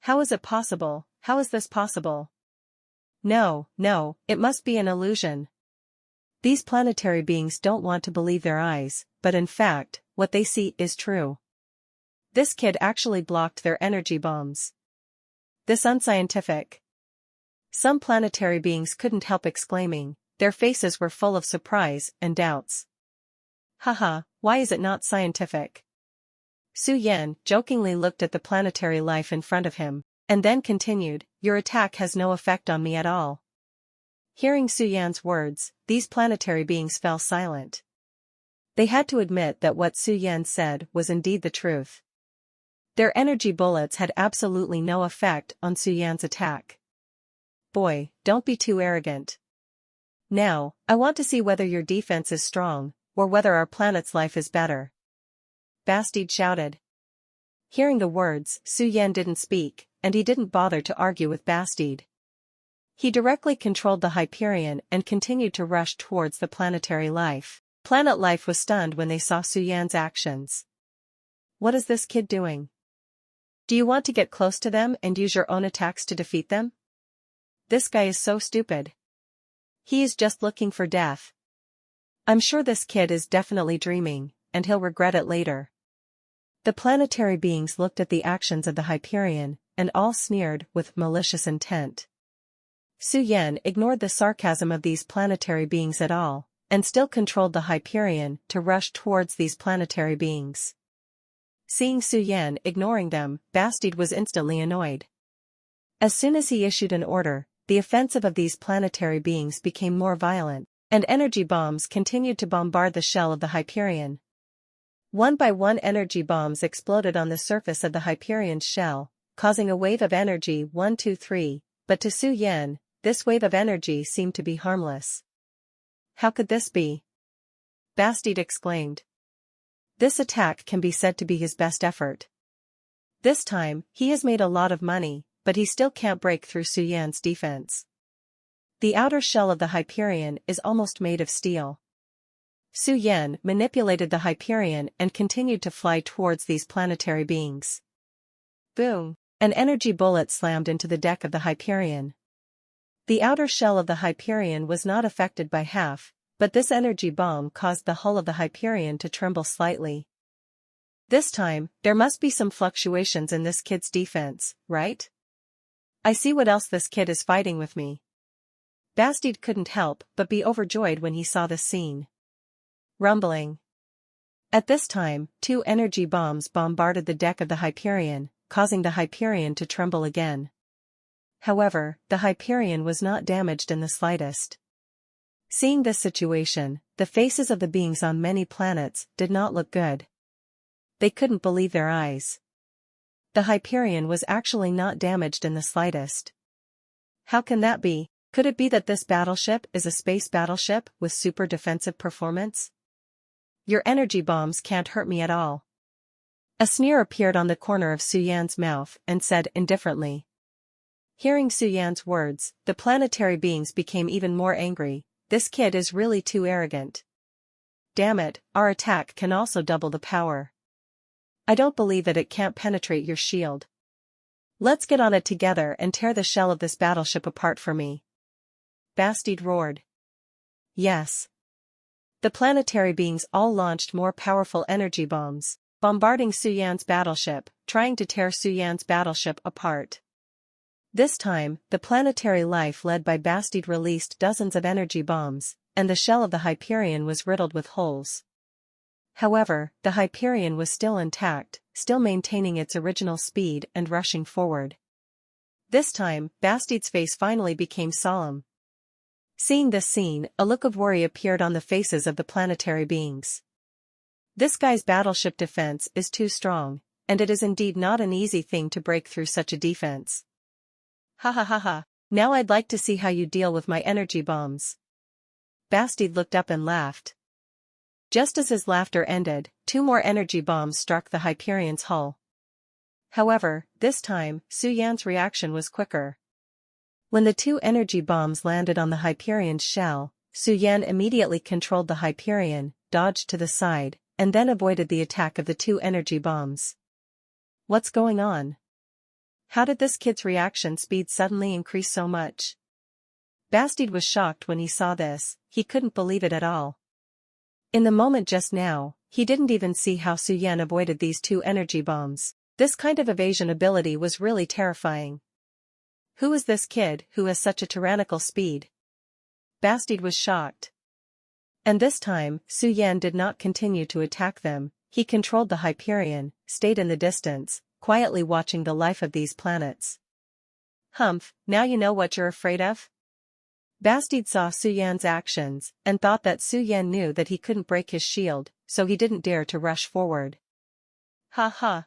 How is it possible? How is this possible? No, it must be an illusion. These planetary beings don't want to believe their eyes, but in fact, what they see is true. This kid actually blocked their energy bombs. This unscientific. Some planetary beings couldn't help exclaiming, their faces were full of surprise and doubts. Haha, why is it not scientific? Su Yan jokingly looked at the planetary life in front of him, and then continued, your attack has no effect on me at all. Hearing Su Yan's words, these planetary beings fell silent. They had to admit that what Su Yan said was indeed the truth. Their energy bullets had absolutely no effect on Su Yan's attack. Boy, don't be too arrogant. Now, I want to see whether your defense is strong, or whether our planet's life is better. Bastide shouted. Hearing the words, Su Yan didn't speak, and he didn't bother to argue with Bastide. He directly controlled the Hyperion and continued to rush towards the planetary life. Planet life was stunned when they saw Su Yan's actions. What is this kid doing? Do you want to get close to them and use your own attacks to defeat them? This guy is so stupid. He is just looking for death. I'm sure this kid is definitely dreaming, and he'll regret it later. The planetary beings looked at the actions of the Hyperion, and all sneered with malicious intent. Su Yan ignored the sarcasm of these planetary beings at all, and still controlled the Hyperion to rush towards these planetary beings. Seeing Su Yan ignoring them, Bastide was instantly annoyed. As soon as he issued an order, the offensive of these planetary beings became more violent, and energy bombs continued to bombard the shell of the Hyperion. One by one energy bombs exploded on the surface of the Hyperion's shell, causing a wave of energy 1, 2, 3, but to Su Yan, this wave of energy seemed to be harmless. How could this be? Bastide exclaimed. This attack can be said to be his best effort. This time, he has made a lot of money, but he still can't break through Su Yan's defense. The outer shell of the Hyperion is almost made of steel. Su Yan manipulated the Hyperion and continued to fly towards these planetary beings. Boom! An energy bullet slammed into the deck of the Hyperion. The outer shell of the Hyperion was not affected by half, but this energy bomb caused the hull of the Hyperion to tremble slightly. This time, there must be some fluctuations in this kid's defense, right? I see what else this kid is fighting with me. Bastide couldn't help but be overjoyed when he saw this scene. Rumbling. At this time, 2 energy bombs bombarded the deck of the Hyperion, causing the Hyperion to tremble again. However, the Hyperion was not damaged in the slightest. Seeing this situation, the faces of the beings on many planets did not look good. They couldn't believe their eyes. The Hyperion was actually not damaged in the slightest. How can that be? Could it be that this battleship is a space battleship with super defensive performance? Your energy bombs can't hurt me at all. A sneer appeared on the corner of Su Yan's mouth and said indifferently. Hearing Su Yan's words, the planetary beings became even more angry. This kid is really too arrogant. Damn it, our attack can also double the power. I don't believe that it can't penetrate your shield. Let's get on it together and tear the shell of this battleship apart for me. Bastide roared. Yes. The planetary beings all launched more powerful energy bombs, bombarding Su Yan's battleship, trying to tear Su Yan's battleship apart. This time, the planetary life led by Bastide released dozens of energy bombs, and the shell of the Hyperion was riddled with holes. However, the Hyperion was still intact, still maintaining its original speed and rushing forward. This time, Bastide's face finally became solemn. Seeing this scene, a look of worry appeared on the faces of the planetary beings. This guy's battleship defense is too strong, and it is indeed not an easy thing to break through such a defense. Ha ha ha ha, now I'd like to see how you deal with my energy bombs. Bastide looked up and laughed. Just as his laughter ended, 2 more energy bombs struck the Hyperion's hull. However, this time, Su Yan's reaction was quicker. When the two energy bombs landed on the Hyperion's shell, Su Yan immediately controlled the Hyperion, dodged to the side, and then avoided the attack of the two energy bombs. What's going on? How did this kid's reaction speed suddenly increase so much? Bastide was shocked when he saw this. He couldn't believe it at all. In the moment just now, he didn't even see how Su Yan avoided these two energy bombs. This kind of evasion ability was really terrifying. Who is this kid who has such a tyrannical speed? Bastide was shocked. And this time, Su Yan did not continue to attack them. He controlled the Hyperion, stayed in the distance, quietly watching the life of these planets. Humph, now you know what you're afraid of? Bastide saw Su Yan's actions, and thought that Su Yan knew that he couldn't break his shield, so he didn't dare to rush forward. Ha ha.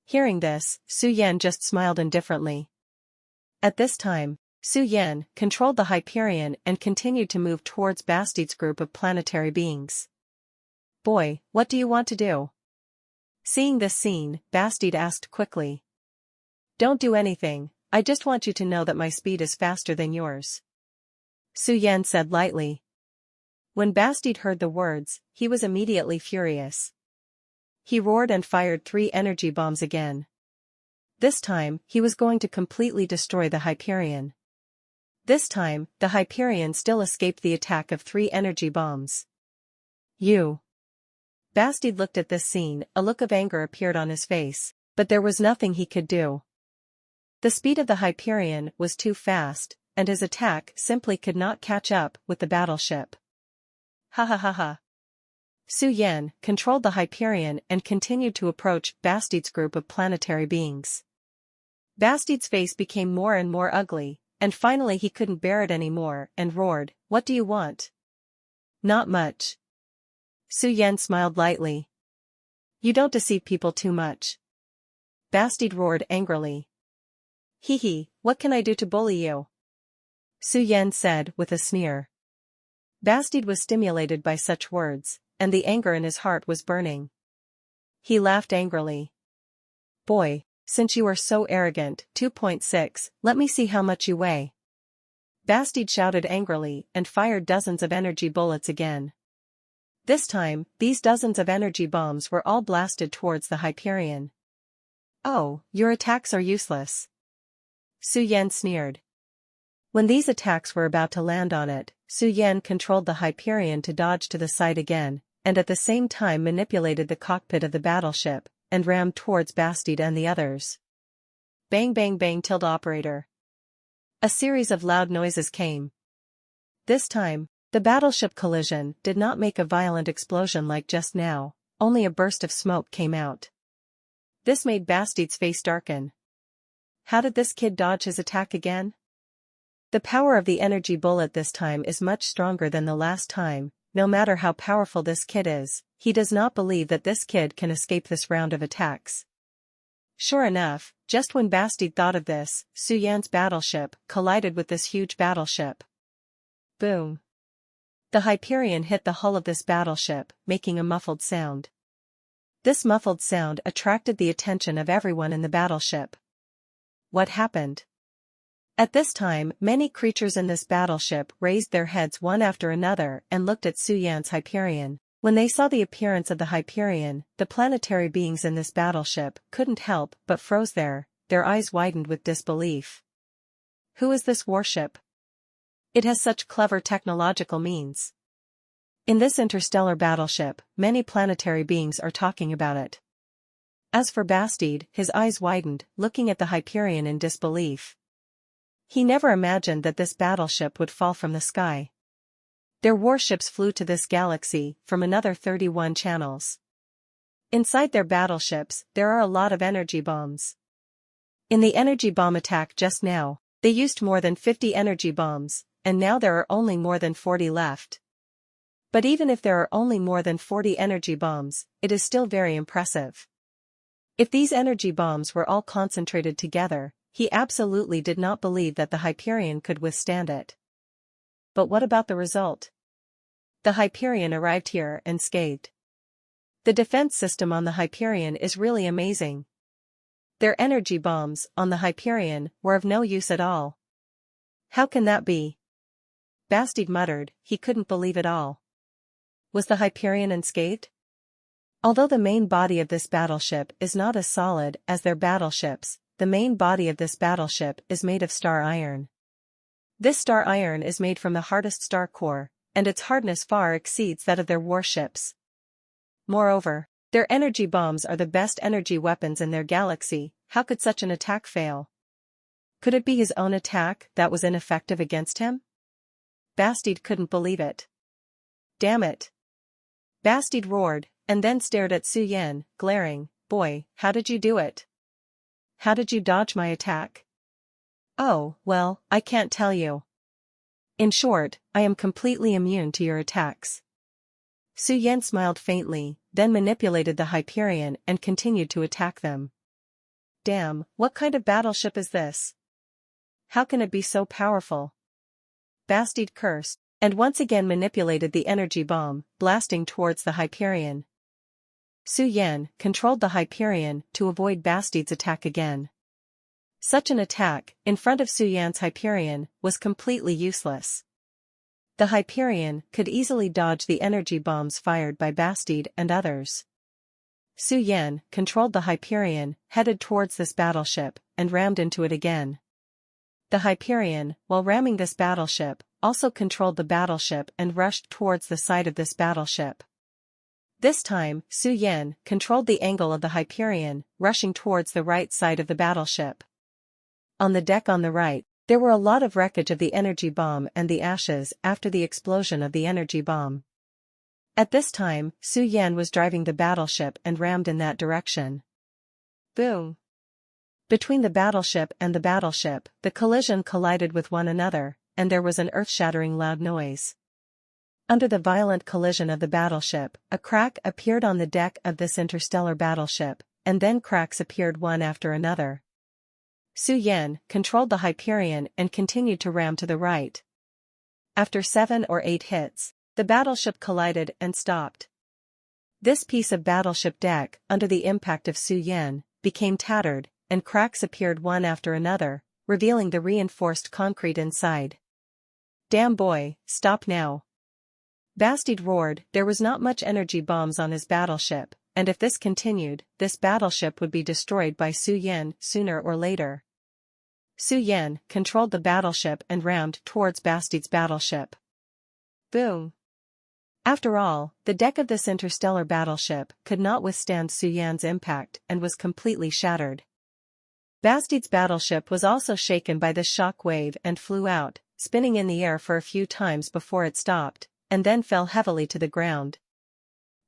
Hearing this, Su Yan just smiled indifferently. At this time, Su Yan controlled the Hyperion and continued to move towards Bastide's group of planetary beings. Boy, what do you want to do? Seeing this scene, Bastide asked quickly. Don't do anything, I just want you to know that my speed is faster than yours. Su Yan said lightly. When Bastide heard the words, he was immediately furious. He roared and fired 3 energy bombs again. This time, he was going to completely destroy the Hyperion. This time, the Hyperion still escaped the attack of 3 energy bombs. You. Bastide looked at this scene, a look of anger appeared on his face, but there was nothing he could do. The speed of the Hyperion was too fast, and his attack simply could not catch up with the battleship. Ha ha ha ha. Su Yan controlled the Hyperion and continued to approach Bastide's group of planetary beings. Bastide's face became more and more ugly, and finally he couldn't bear it anymore and roared, "What do you want?" Not much. Su Yan smiled lightly. You don't deceive people too much. Bastide roared angrily. Hee hee, what can I do to bully you? Su Yan said with a sneer. Bastide was stimulated by such words, and the anger in his heart was burning. He laughed angrily. Boy, since you are so arrogant, 2.6, let me see how much you weigh. Bastide shouted angrily and fired dozens of energy bullets again. This time, these dozens of energy bombs were all blasted towards the Hyperion. Oh, your attacks are useless. Su Yan sneered. When these attacks were about to land on it, Su Yan controlled the Hyperion to dodge to the side again, and at the same time manipulated the cockpit of the battleship, and rammed towards Bastide and the others. Bang bang bang tilde operator. A series of loud noises came. This time, the battleship collision did not make a violent explosion like just now, only a burst of smoke came out. This made Bastide's face darken. How did this kid dodge his attack again? The power of the energy bullet this time is much stronger than the last time. No matter how powerful this kid is, he does not believe that this kid can escape this round of attacks. Sure enough, just when Bastide thought of this, Su Yan's battleship collided with this huge battleship. Boom. The Hyperion hit the hull of this battleship, making a muffled sound. This muffled sound attracted the attention of everyone in the battleship. What happened? At this time, many creatures in this battleship raised their heads one after another and looked at Su Yan's Hyperion. When they saw the appearance of the Hyperion, the planetary beings in this battleship couldn't help but froze there, their eyes widened with disbelief. Who is this warship? It has such clever technological means. In this interstellar battleship, many planetary beings are talking about it. As for Bastide, his eyes widened, looking at the Hyperion in disbelief. He never imagined that this battleship would fall from the sky. Their warships flew to this galaxy from another 31 channels. Inside their battleships, there are a lot of energy bombs. In the energy bomb attack just now, they used more than 50 energy bombs, and now there are only more than 40 left. But even if there are only more than 40 energy bombs, it is still very impressive. If these energy bombs were all concentrated together, he absolutely did not believe that the Hyperion could withstand it. But what about the result? The Hyperion arrived here unscathed. The defense system on the Hyperion is really amazing. Their energy bombs, on the Hyperion, were of no use at all. How can that be? Bastide muttered, he couldn't believe it all. Was the Hyperion unscathed? Although the main body of this battleship is not as solid as their battleships, the main body of this battleship is made of star iron. This star iron is made from the hardest star core, and its hardness far exceeds that of their warships. Moreover, their energy bombs are the best energy weapons in their galaxy. How could such an attack fail? Could it be his own attack that was ineffective against him? Bastide couldn't believe it. Damn it! Bastide roared, and then stared at Su Yan, glaring. Boy, how did you do it? How did you dodge my attack? Oh, well, I can't tell you. In short, I am completely immune to your attacks. Su Yan smiled faintly, then manipulated the Hyperion and continued to attack them. Damn, what kind of battleship is this? How can it be so powerful? Bastide cursed, and once again manipulated the energy bomb, blasting towards the Hyperion. Su Yan controlled the Hyperion to avoid Bastide's attack again. Such an attack, in front of Su Yan's Hyperion, was completely useless. The Hyperion could easily dodge the energy bombs fired by Bastide and others. Su Yan controlled the Hyperion, headed towards this battleship, and rammed into it again. The Hyperion, while ramming this battleship, also controlled the battleship and rushed towards the side of this battleship. This time, Su Yan controlled the angle of the Hyperion, rushing towards the right side of the battleship. On the deck on the right, there were a lot of wreckage of the energy bomb and the ashes after the explosion of the energy bomb. At this time, Su Yan was driving the battleship and rammed in that direction. Boom! Between the battleship and the battleship, the collision collided with one another, and there was an earth-shattering loud noise. Under the violent collision of the battleship, a crack appeared on the deck of this interstellar battleship, and then cracks appeared one after another. Su Yan controlled the Hyperion and continued to ram to the right. After 7 or 8 hits, the battleship collided and stopped. This piece of battleship deck, under the impact of Su Yan, became tattered, and cracks appeared one after another, revealing the reinforced concrete inside. Damn boy, stop now! Bastide roared. There was not much energy bombs on his battleship, and if this continued, this battleship would be destroyed by Su Yan sooner or later. Su Yan controlled the battleship and rammed towards Bastide's battleship. Boom! After all, the deck of this interstellar battleship could not withstand Su Yan's impact and was completely shattered. Bastide's battleship was also shaken by this shock wave and flew out, spinning in the air for a few times before it stopped, and then fell heavily to the ground.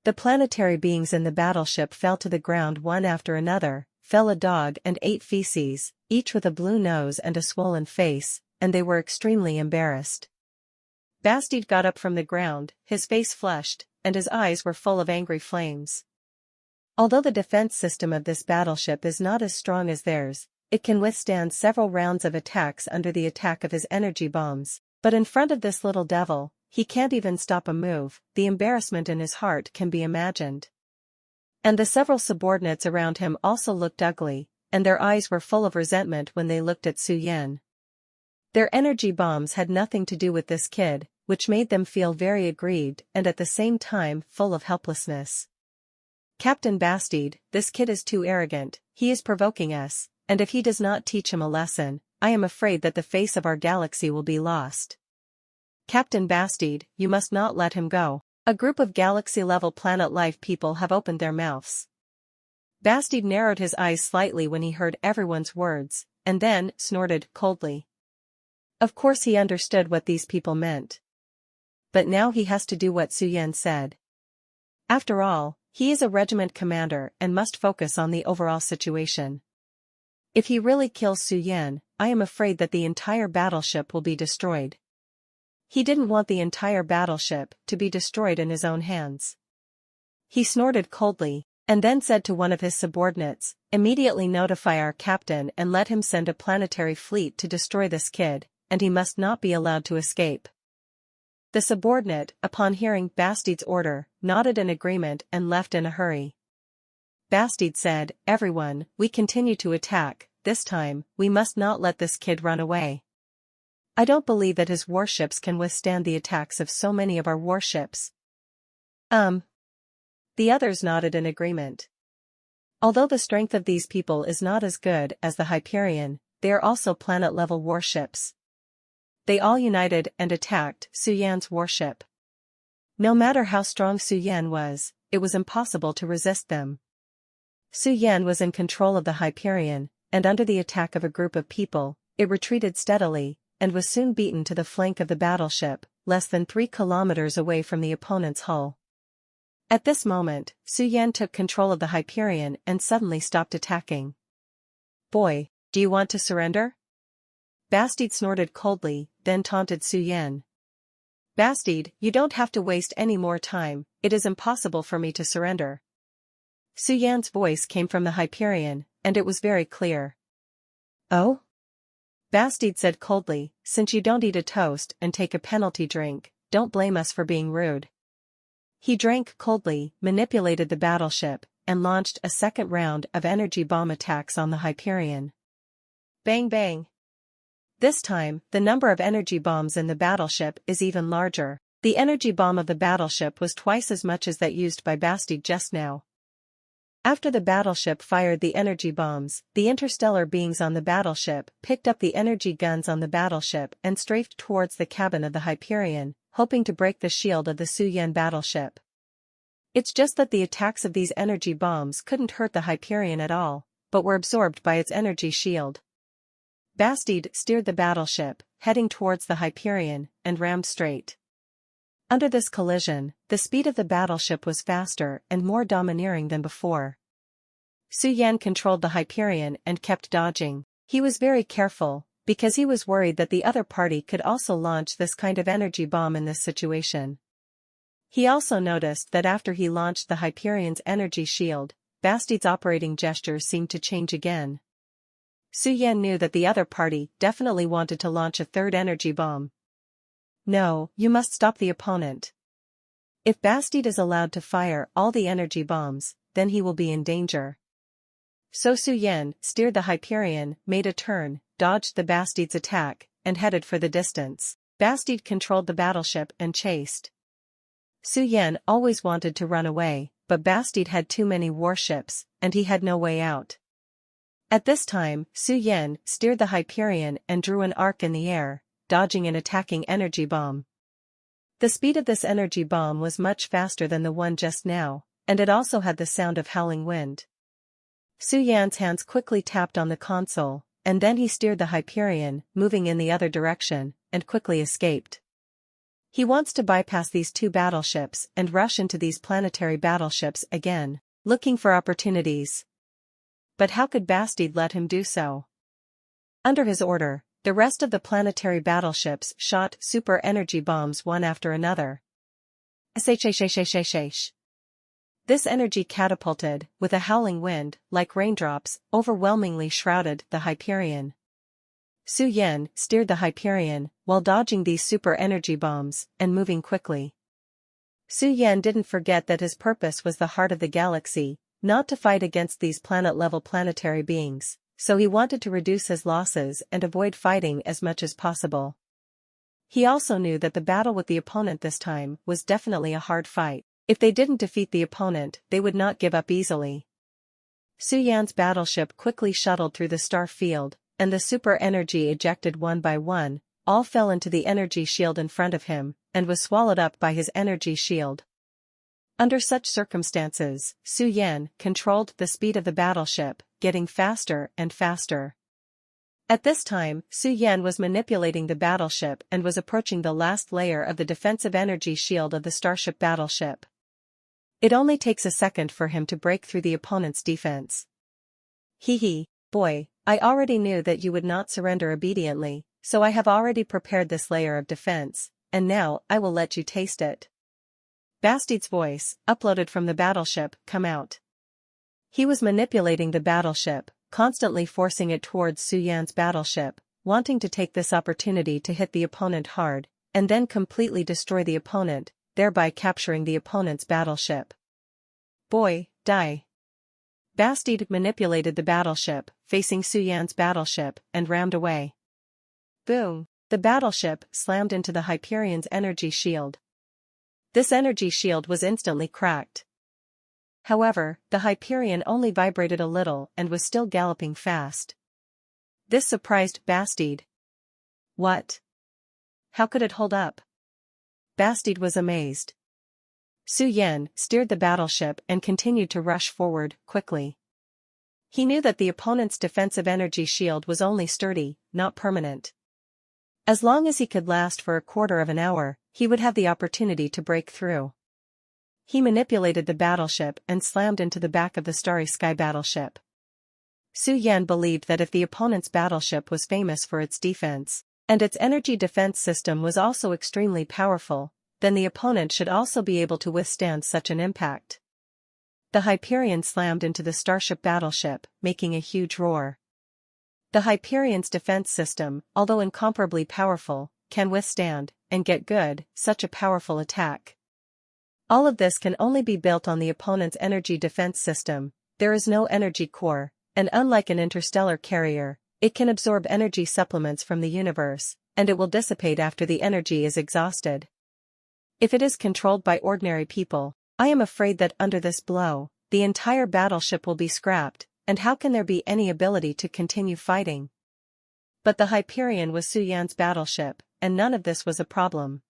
The planetary beings in the battleship fell to the ground one after another, fell a dog and 8 feces, each with a blue nose and a swollen face, and they were extremely embarrassed. Bastide got up from the ground, his face flushed, and his eyes were full of angry flames. Although the defense system of this battleship is not as strong as theirs, it can withstand several rounds of attacks under the attack of his energy bombs, but in front of this little devil, he can't even stop a move. The embarrassment in his heart can be imagined. And the several subordinates around him also looked ugly, and their eyes were full of resentment when they looked at Su Yan. Their energy bombs had nothing to do with this kid, which made them feel very aggrieved and at the same time full of helplessness. Captain Bastide, this kid is too arrogant, he is provoking us, and if he does not teach him a lesson, I am afraid that the face of our galaxy will be lost. Captain Bastide, you must not let him go. A group of galaxy-level planet life people have opened their mouths. Bastide narrowed his eyes slightly when he heard everyone's words, and then snorted coldly. Of course he understood what these people meant. But now he has to do what Su Yan said. After all, he is a regiment commander and must focus on the overall situation. If he really kills Su Yan, I am afraid that the entire battleship will be destroyed. He didn't want the entire battleship to be destroyed in his own hands. He snorted coldly, and then said to one of his subordinates, "Immediately notify our captain and let him send a planetary fleet to destroy this kid, and he must not be allowed to escape." The subordinate, upon hearing Bastide's order, nodded in agreement and left in a hurry. Bastide said, "Everyone, we continue to attack, this time, we must not let this kid run away. I don't believe that his warships can withstand the attacks of so many of our warships." The others nodded in agreement. Although the strength of these people is not as good as the Hyperion, they are also planet-level warships. They all united and attacked Su Yan's warship. No matter how strong Su Yan was, it was impossible to resist them. Su Yan was in control of the Hyperion, and under the attack of a group of people, it retreated steadily, and was soon beaten to the flank of the battleship, less than 3 kilometers away from the opponent's hull. At this moment, Su Yan took control of the Hyperion and suddenly stopped attacking. "Boy, do you want to surrender?" Bastide snorted coldly, then taunted Su Yan. "Bastide, you don't have to waste any more time, it is impossible for me to surrender." Su Yan's voice came from the Hyperion, and it was very clear. "Oh?" Bastide said coldly, "Since you don't eat a toast and take a penalty drink, don't blame us for being rude." He drank coldly, manipulated the battleship, and launched a second round of energy bomb attacks on the Hyperion. Bang bang. This time, the number of energy bombs in the battleship is even larger. The energy bomb of the battleship was twice as much as that used by Bastide just now. After the battleship fired the energy bombs, the interstellar beings on the battleship picked up the energy guns on the battleship and strafed towards the cabin of the Hyperion, hoping to break the shield of the Su Yan battleship. It's just that the attacks of these energy bombs couldn't hurt the Hyperion at all, but were absorbed by its energy shield. Bastide steered the battleship, heading towards the Hyperion, and rammed straight. Under this collision, the speed of the battleship was faster and more domineering than before. Su Yan controlled the Hyperion and kept dodging. He was very careful, because he was worried that the other party could also launch this kind of energy bomb in this situation. He also noticed that after he launched the Hyperion's energy shield, Bastide's operating gestures seemed to change again. Su Yan knew that the other party definitely wanted to launch a third energy bomb. "No, you must stop the opponent. If Bastide is allowed to fire all the energy bombs, then he will be in danger." So Su Yan steered the Hyperion, made a turn, dodged the Bastide's attack, and headed for the distance. Bastide controlled the battleship and chased. Su Yan always wanted to run away, but Bastide had too many warships, and he had no way out. At this time, Su Yan steered the Hyperion and drew an arc in the air, dodging an attacking energy bomb. The speed of this energy bomb was much faster than the one just now, and it also had the sound of howling wind. Su Yan's hands quickly tapped on the console, and then he steered the Hyperion, moving in the other direction, and quickly escaped. He wants to bypass these two battleships and rush into these planetary battleships again, looking for opportunities. But how could Bastide let him do so? Under his order, the rest of the planetary battleships shot super energy bombs one after another. This energy catapulted, with a howling wind, like raindrops, overwhelmingly shrouded the Hyperion. Su Yan steered the Hyperion, while dodging these super energy bombs, and moving quickly. Su Yan didn't forget that his purpose was the heart of the galaxy, not to fight against these planet-level planetary beings, so he wanted to reduce his losses and avoid fighting as much as possible. He also knew that the battle with the opponent this time was definitely a hard fight. If they didn't defeat the opponent, they would not give up easily. Su Yan's battleship quickly shuttled through the star field, and the super energy ejected one by one, all fell into the energy shield in front of him, and was swallowed up by his energy shield. Under such circumstances, Su Yan controlled the speed of the battleship, getting faster and faster. At this time, Su Yan was manipulating the battleship and was approaching the last layer of the defensive energy shield of the starship battleship. It only takes a second for him to break through the opponent's defense. "Hee, boy, I already knew that you would not surrender obediently, so I have already prepared this layer of defense, and now I will let you taste it." Bastide's voice, uploaded from the battleship, come out. He was manipulating the battleship, constantly forcing it towards Su Yan's battleship, wanting to take this opportunity to hit the opponent hard, and then completely destroy the opponent, thereby capturing the opponent's battleship. "Boy, die." Bastide manipulated the battleship, facing Su Yan's battleship, and rammed away. Boom! The battleship slammed into the Hyperion's energy shield. This energy shield was instantly cracked. However, the Hyperion only vibrated a little and was still galloping fast. This surprised Bastide. What? How could it hold up? Bastide was amazed. Su Yan steered the battleship and continued to rush forward, quickly. He knew that the opponent's defensive energy shield was only sturdy, not permanent. As long as he could last for a quarter of an hour, he would have the opportunity to break through. He manipulated the battleship and slammed into the back of the Starry Sky battleship. Su Yan believed that if the opponent's battleship was famous for its defense, and its energy defense system was also extremely powerful, then the opponent should also be able to withstand such an impact. The Hyperion slammed into the starship battleship, making a huge roar. The Hyperion's defense system, although incomparably powerful, can withstand, and get good, such a powerful attack. All of this can only be built on the opponent's energy defense system. There is no energy core, and unlike an interstellar carrier, it can absorb energy supplements from the universe, and it will dissipate after the energy is exhausted. If it is controlled by ordinary people, I am afraid that under this blow, the entire battleship will be scrapped, and how can there be any ability to continue fighting? But the Hyperion was Su Yan's battleship, and none of this was a problem.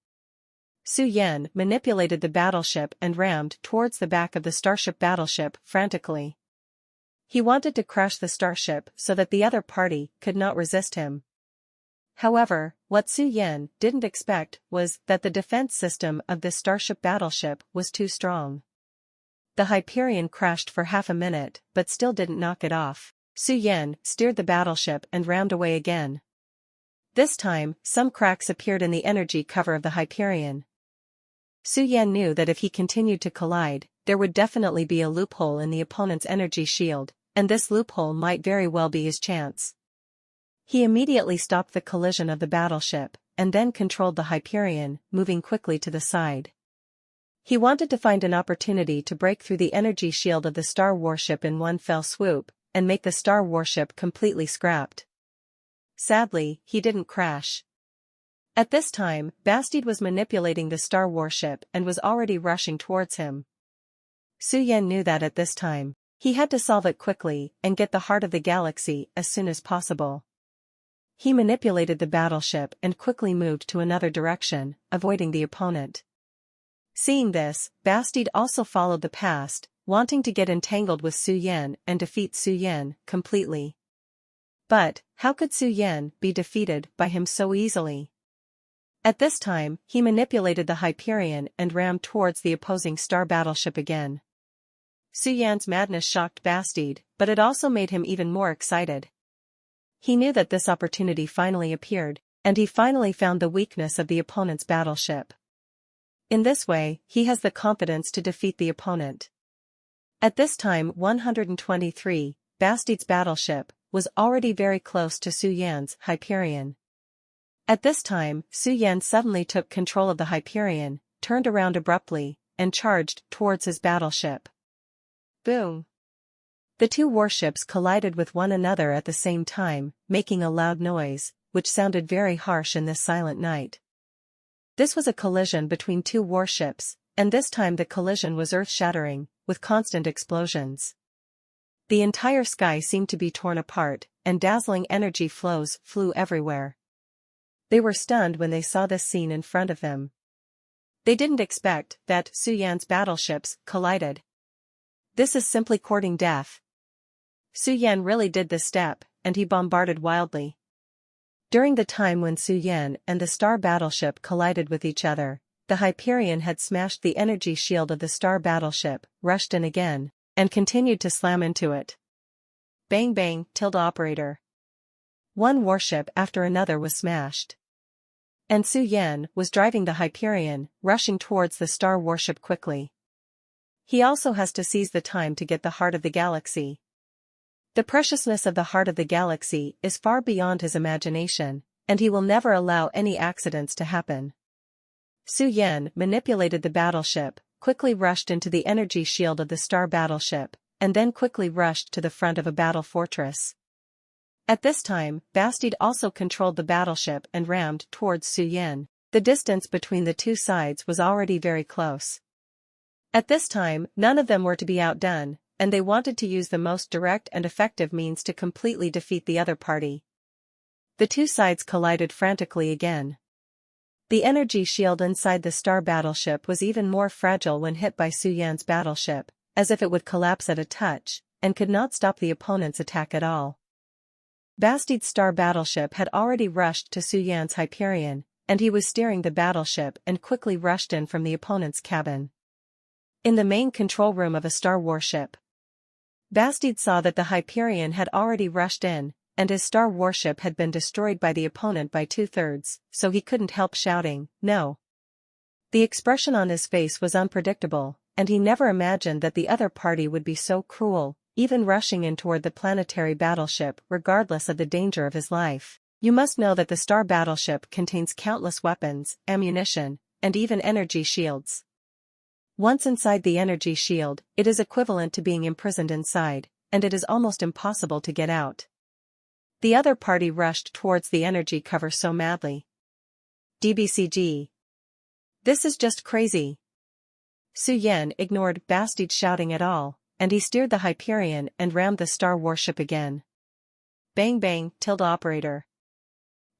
Su Yan manipulated the battleship and rammed towards the back of the starship battleship frantically. He wanted to crash the starship so that the other party could not resist him. However, what Su Yan didn't expect was that the defense system of this starship battleship was too strong. The Hyperion crashed for half a minute but still didn't knock it off. Su Yan steered the battleship and rammed away again. This time, some cracks appeared in the energy cover of the Hyperion. Su Yan knew that if he continued to collide, there would definitely be a loophole in the opponent's energy shield, and this loophole might very well be his chance. He immediately stopped the collision of the battleship, and then controlled the Hyperion, moving quickly to the side. He wanted to find an opportunity to break through the energy shield of the star warship in one fell swoop, and make the star warship completely scrapped. Sadly, he didn't crash. At this time, Bastide was manipulating the star warship and was already rushing towards him. Su Yan knew that at this time, he had to solve it quickly and get the heart of the galaxy as soon as possible. He manipulated the battleship and quickly moved to another direction, avoiding the opponent. Seeing this, Bastide also followed the past, wanting to get entangled with Su Yan and defeat Su Yan completely. But, how could Su Yan be defeated by him so easily? At this time, he manipulated the Hyperion and rammed towards the opposing star battleship again. Su Yan's madness shocked Bastide, but it also made him even more excited. He knew that this opportunity finally appeared, and he finally found the weakness of the opponent's battleship. In this way, he has the confidence to defeat the opponent. At this time 123, Bastide's battleship was already very close to Su Yan's Hyperion. At this time, Su Yan suddenly took control of the Hyperion, turned around abruptly, and charged towards his battleship. Boom! The two warships collided with one another at the same time, making a loud noise, which sounded very harsh in this silent night. This was a collision between two warships, and this time the collision was earth-shattering, with constant explosions. The entire sky seemed to be torn apart, and dazzling energy flows flew everywhere. They were stunned when they saw this scene in front of them. They didn't expect that Su Yan's battleships collided. This is simply courting death. Su Yan really did this step, and he bombarded wildly. During the time when Su Yan and the star battleship collided with each other, the Hyperion had smashed the energy shield of the star battleship, rushed in again, and continued to slam into it. Bang bang, operator. One warship after another was smashed. And Su Yan was driving the Hyperion, rushing towards the star warship quickly. He also has to seize the time to get the heart of the galaxy. The preciousness of the heart of the galaxy is far beyond his imagination, and he will never allow any accidents to happen. Su Yan manipulated the battleship, quickly rushed into the energy shield of the star battleship, and then quickly rushed to the front of a battle fortress. At this time, Bastide also controlled the battleship and rammed towards Su Yan. The distance between the two sides was already very close. At this time, none of them were to be outdone, and they wanted to use the most direct and effective means to completely defeat the other party. The two sides collided frantically again. The energy shield inside the star battleship was even more fragile when hit by Su Yan's battleship, as if it would collapse at a touch, and could not stop the opponent's attack at all. Bastide's star battleship had already rushed to Su Yan's Hyperion, and he was steering the battleship and quickly rushed in from the opponent's cabin. In the main control room of a star warship, Bastide saw that the Hyperion had already rushed in, and his star warship had been destroyed by the opponent by 2/3, so he couldn't help shouting, "No!" The expression on his face was unpredictable, and he never imagined that the other party would be so cruel, even rushing in toward the planetary battleship regardless of the danger of his life. You must know that the star battleship contains countless weapons, ammunition, and even energy shields. Once inside the energy shield, it is equivalent to being imprisoned inside, and it is almost impossible to get out. The other party rushed towards the energy cover so madly. DBCG. This is just crazy. Su Yan ignored Bastide's shouting at all, and he steered the Hyperion and rammed the star warship again. Bang bang, operator.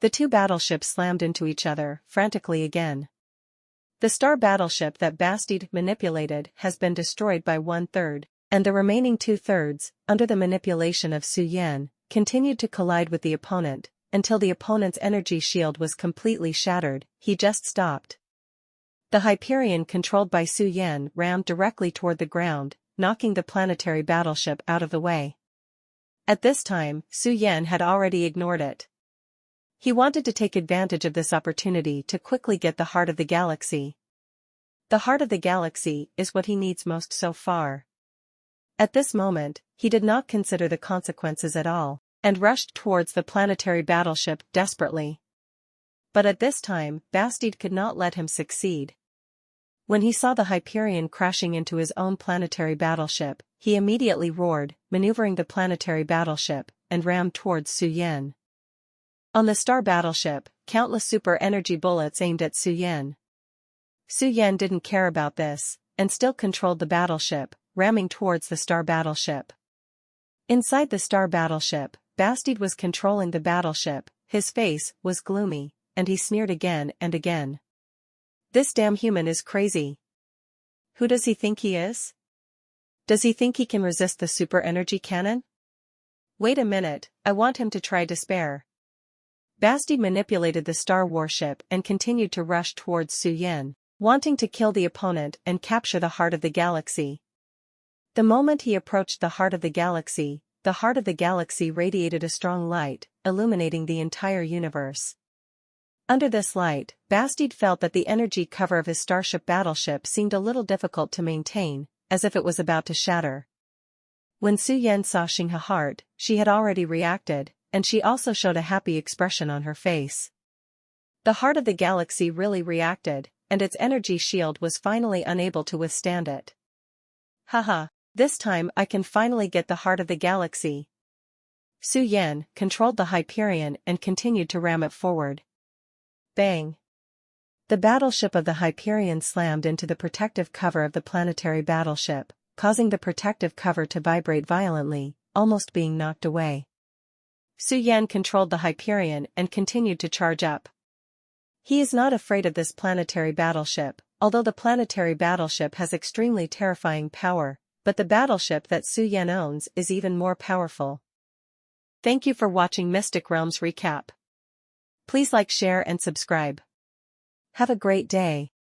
The two battleships slammed into each other, frantically again. The star battleship that Bastide manipulated has been destroyed by 1/3, and the remaining 2/3, under the manipulation of Su Yan, continued to collide with the opponent, until the opponent's energy shield was completely shattered. He just stopped. The Hyperion controlled by Su Yan rammed directly toward the ground, knocking the planetary battleship out of the way. At this time, Su Yan had already ignored it. He wanted to take advantage of this opportunity to quickly get the heart of the galaxy. The heart of the galaxy is what he needs most so far. At this moment, he did not consider the consequences at all, and rushed towards the planetary battleship desperately. But at this time, Bastide could not let him succeed. When he saw the Hyperion crashing into his own planetary battleship, he immediately roared, maneuvering the planetary battleship, and rammed towards Su Yan. On the star battleship, countless super energy bullets aimed at Su Yan. Su Yan didn't care about this, and still controlled the battleship, ramming towards the star battleship. Inside the star battleship, Bastide was controlling the battleship. His face was gloomy, and he sneered again and again. This damn human is crazy. Who does he think he is? Does he think he can resist the super energy cannon? Wait a minute, I want him to try despair. Bastide manipulated the star warship and continued to rush towards Su Yan, wanting to kill the opponent and capture the heart of the galaxy. The moment he approached the heart of the galaxy radiated a strong light, illuminating the entire universe. Under this light, Bastide felt that the energy cover of his starship battleship seemed a little difficult to maintain, as if it was about to shatter. When Su Yan saw Xinghe heart, she had already reacted, and she also showed a happy expression on her face. The heart of the galaxy really reacted, and its energy shield was finally unable to withstand it. Haha, this time I can finally get the heart of the galaxy. Su Yan controlled the Hyperion and continued to ram it forward. Bang! The battleship of the Hyperion slammed into the protective cover of the planetary battleship, causing the protective cover to vibrate violently, almost being knocked away. Su Yan controlled the Hyperion and continued to charge up. He is not afraid of this planetary battleship, although the planetary battleship has extremely terrifying power, but the battleship that Su Yan owns is even more powerful. Thank you for watching Mystic Realms Recap. Please like, share and subscribe. Have a great day.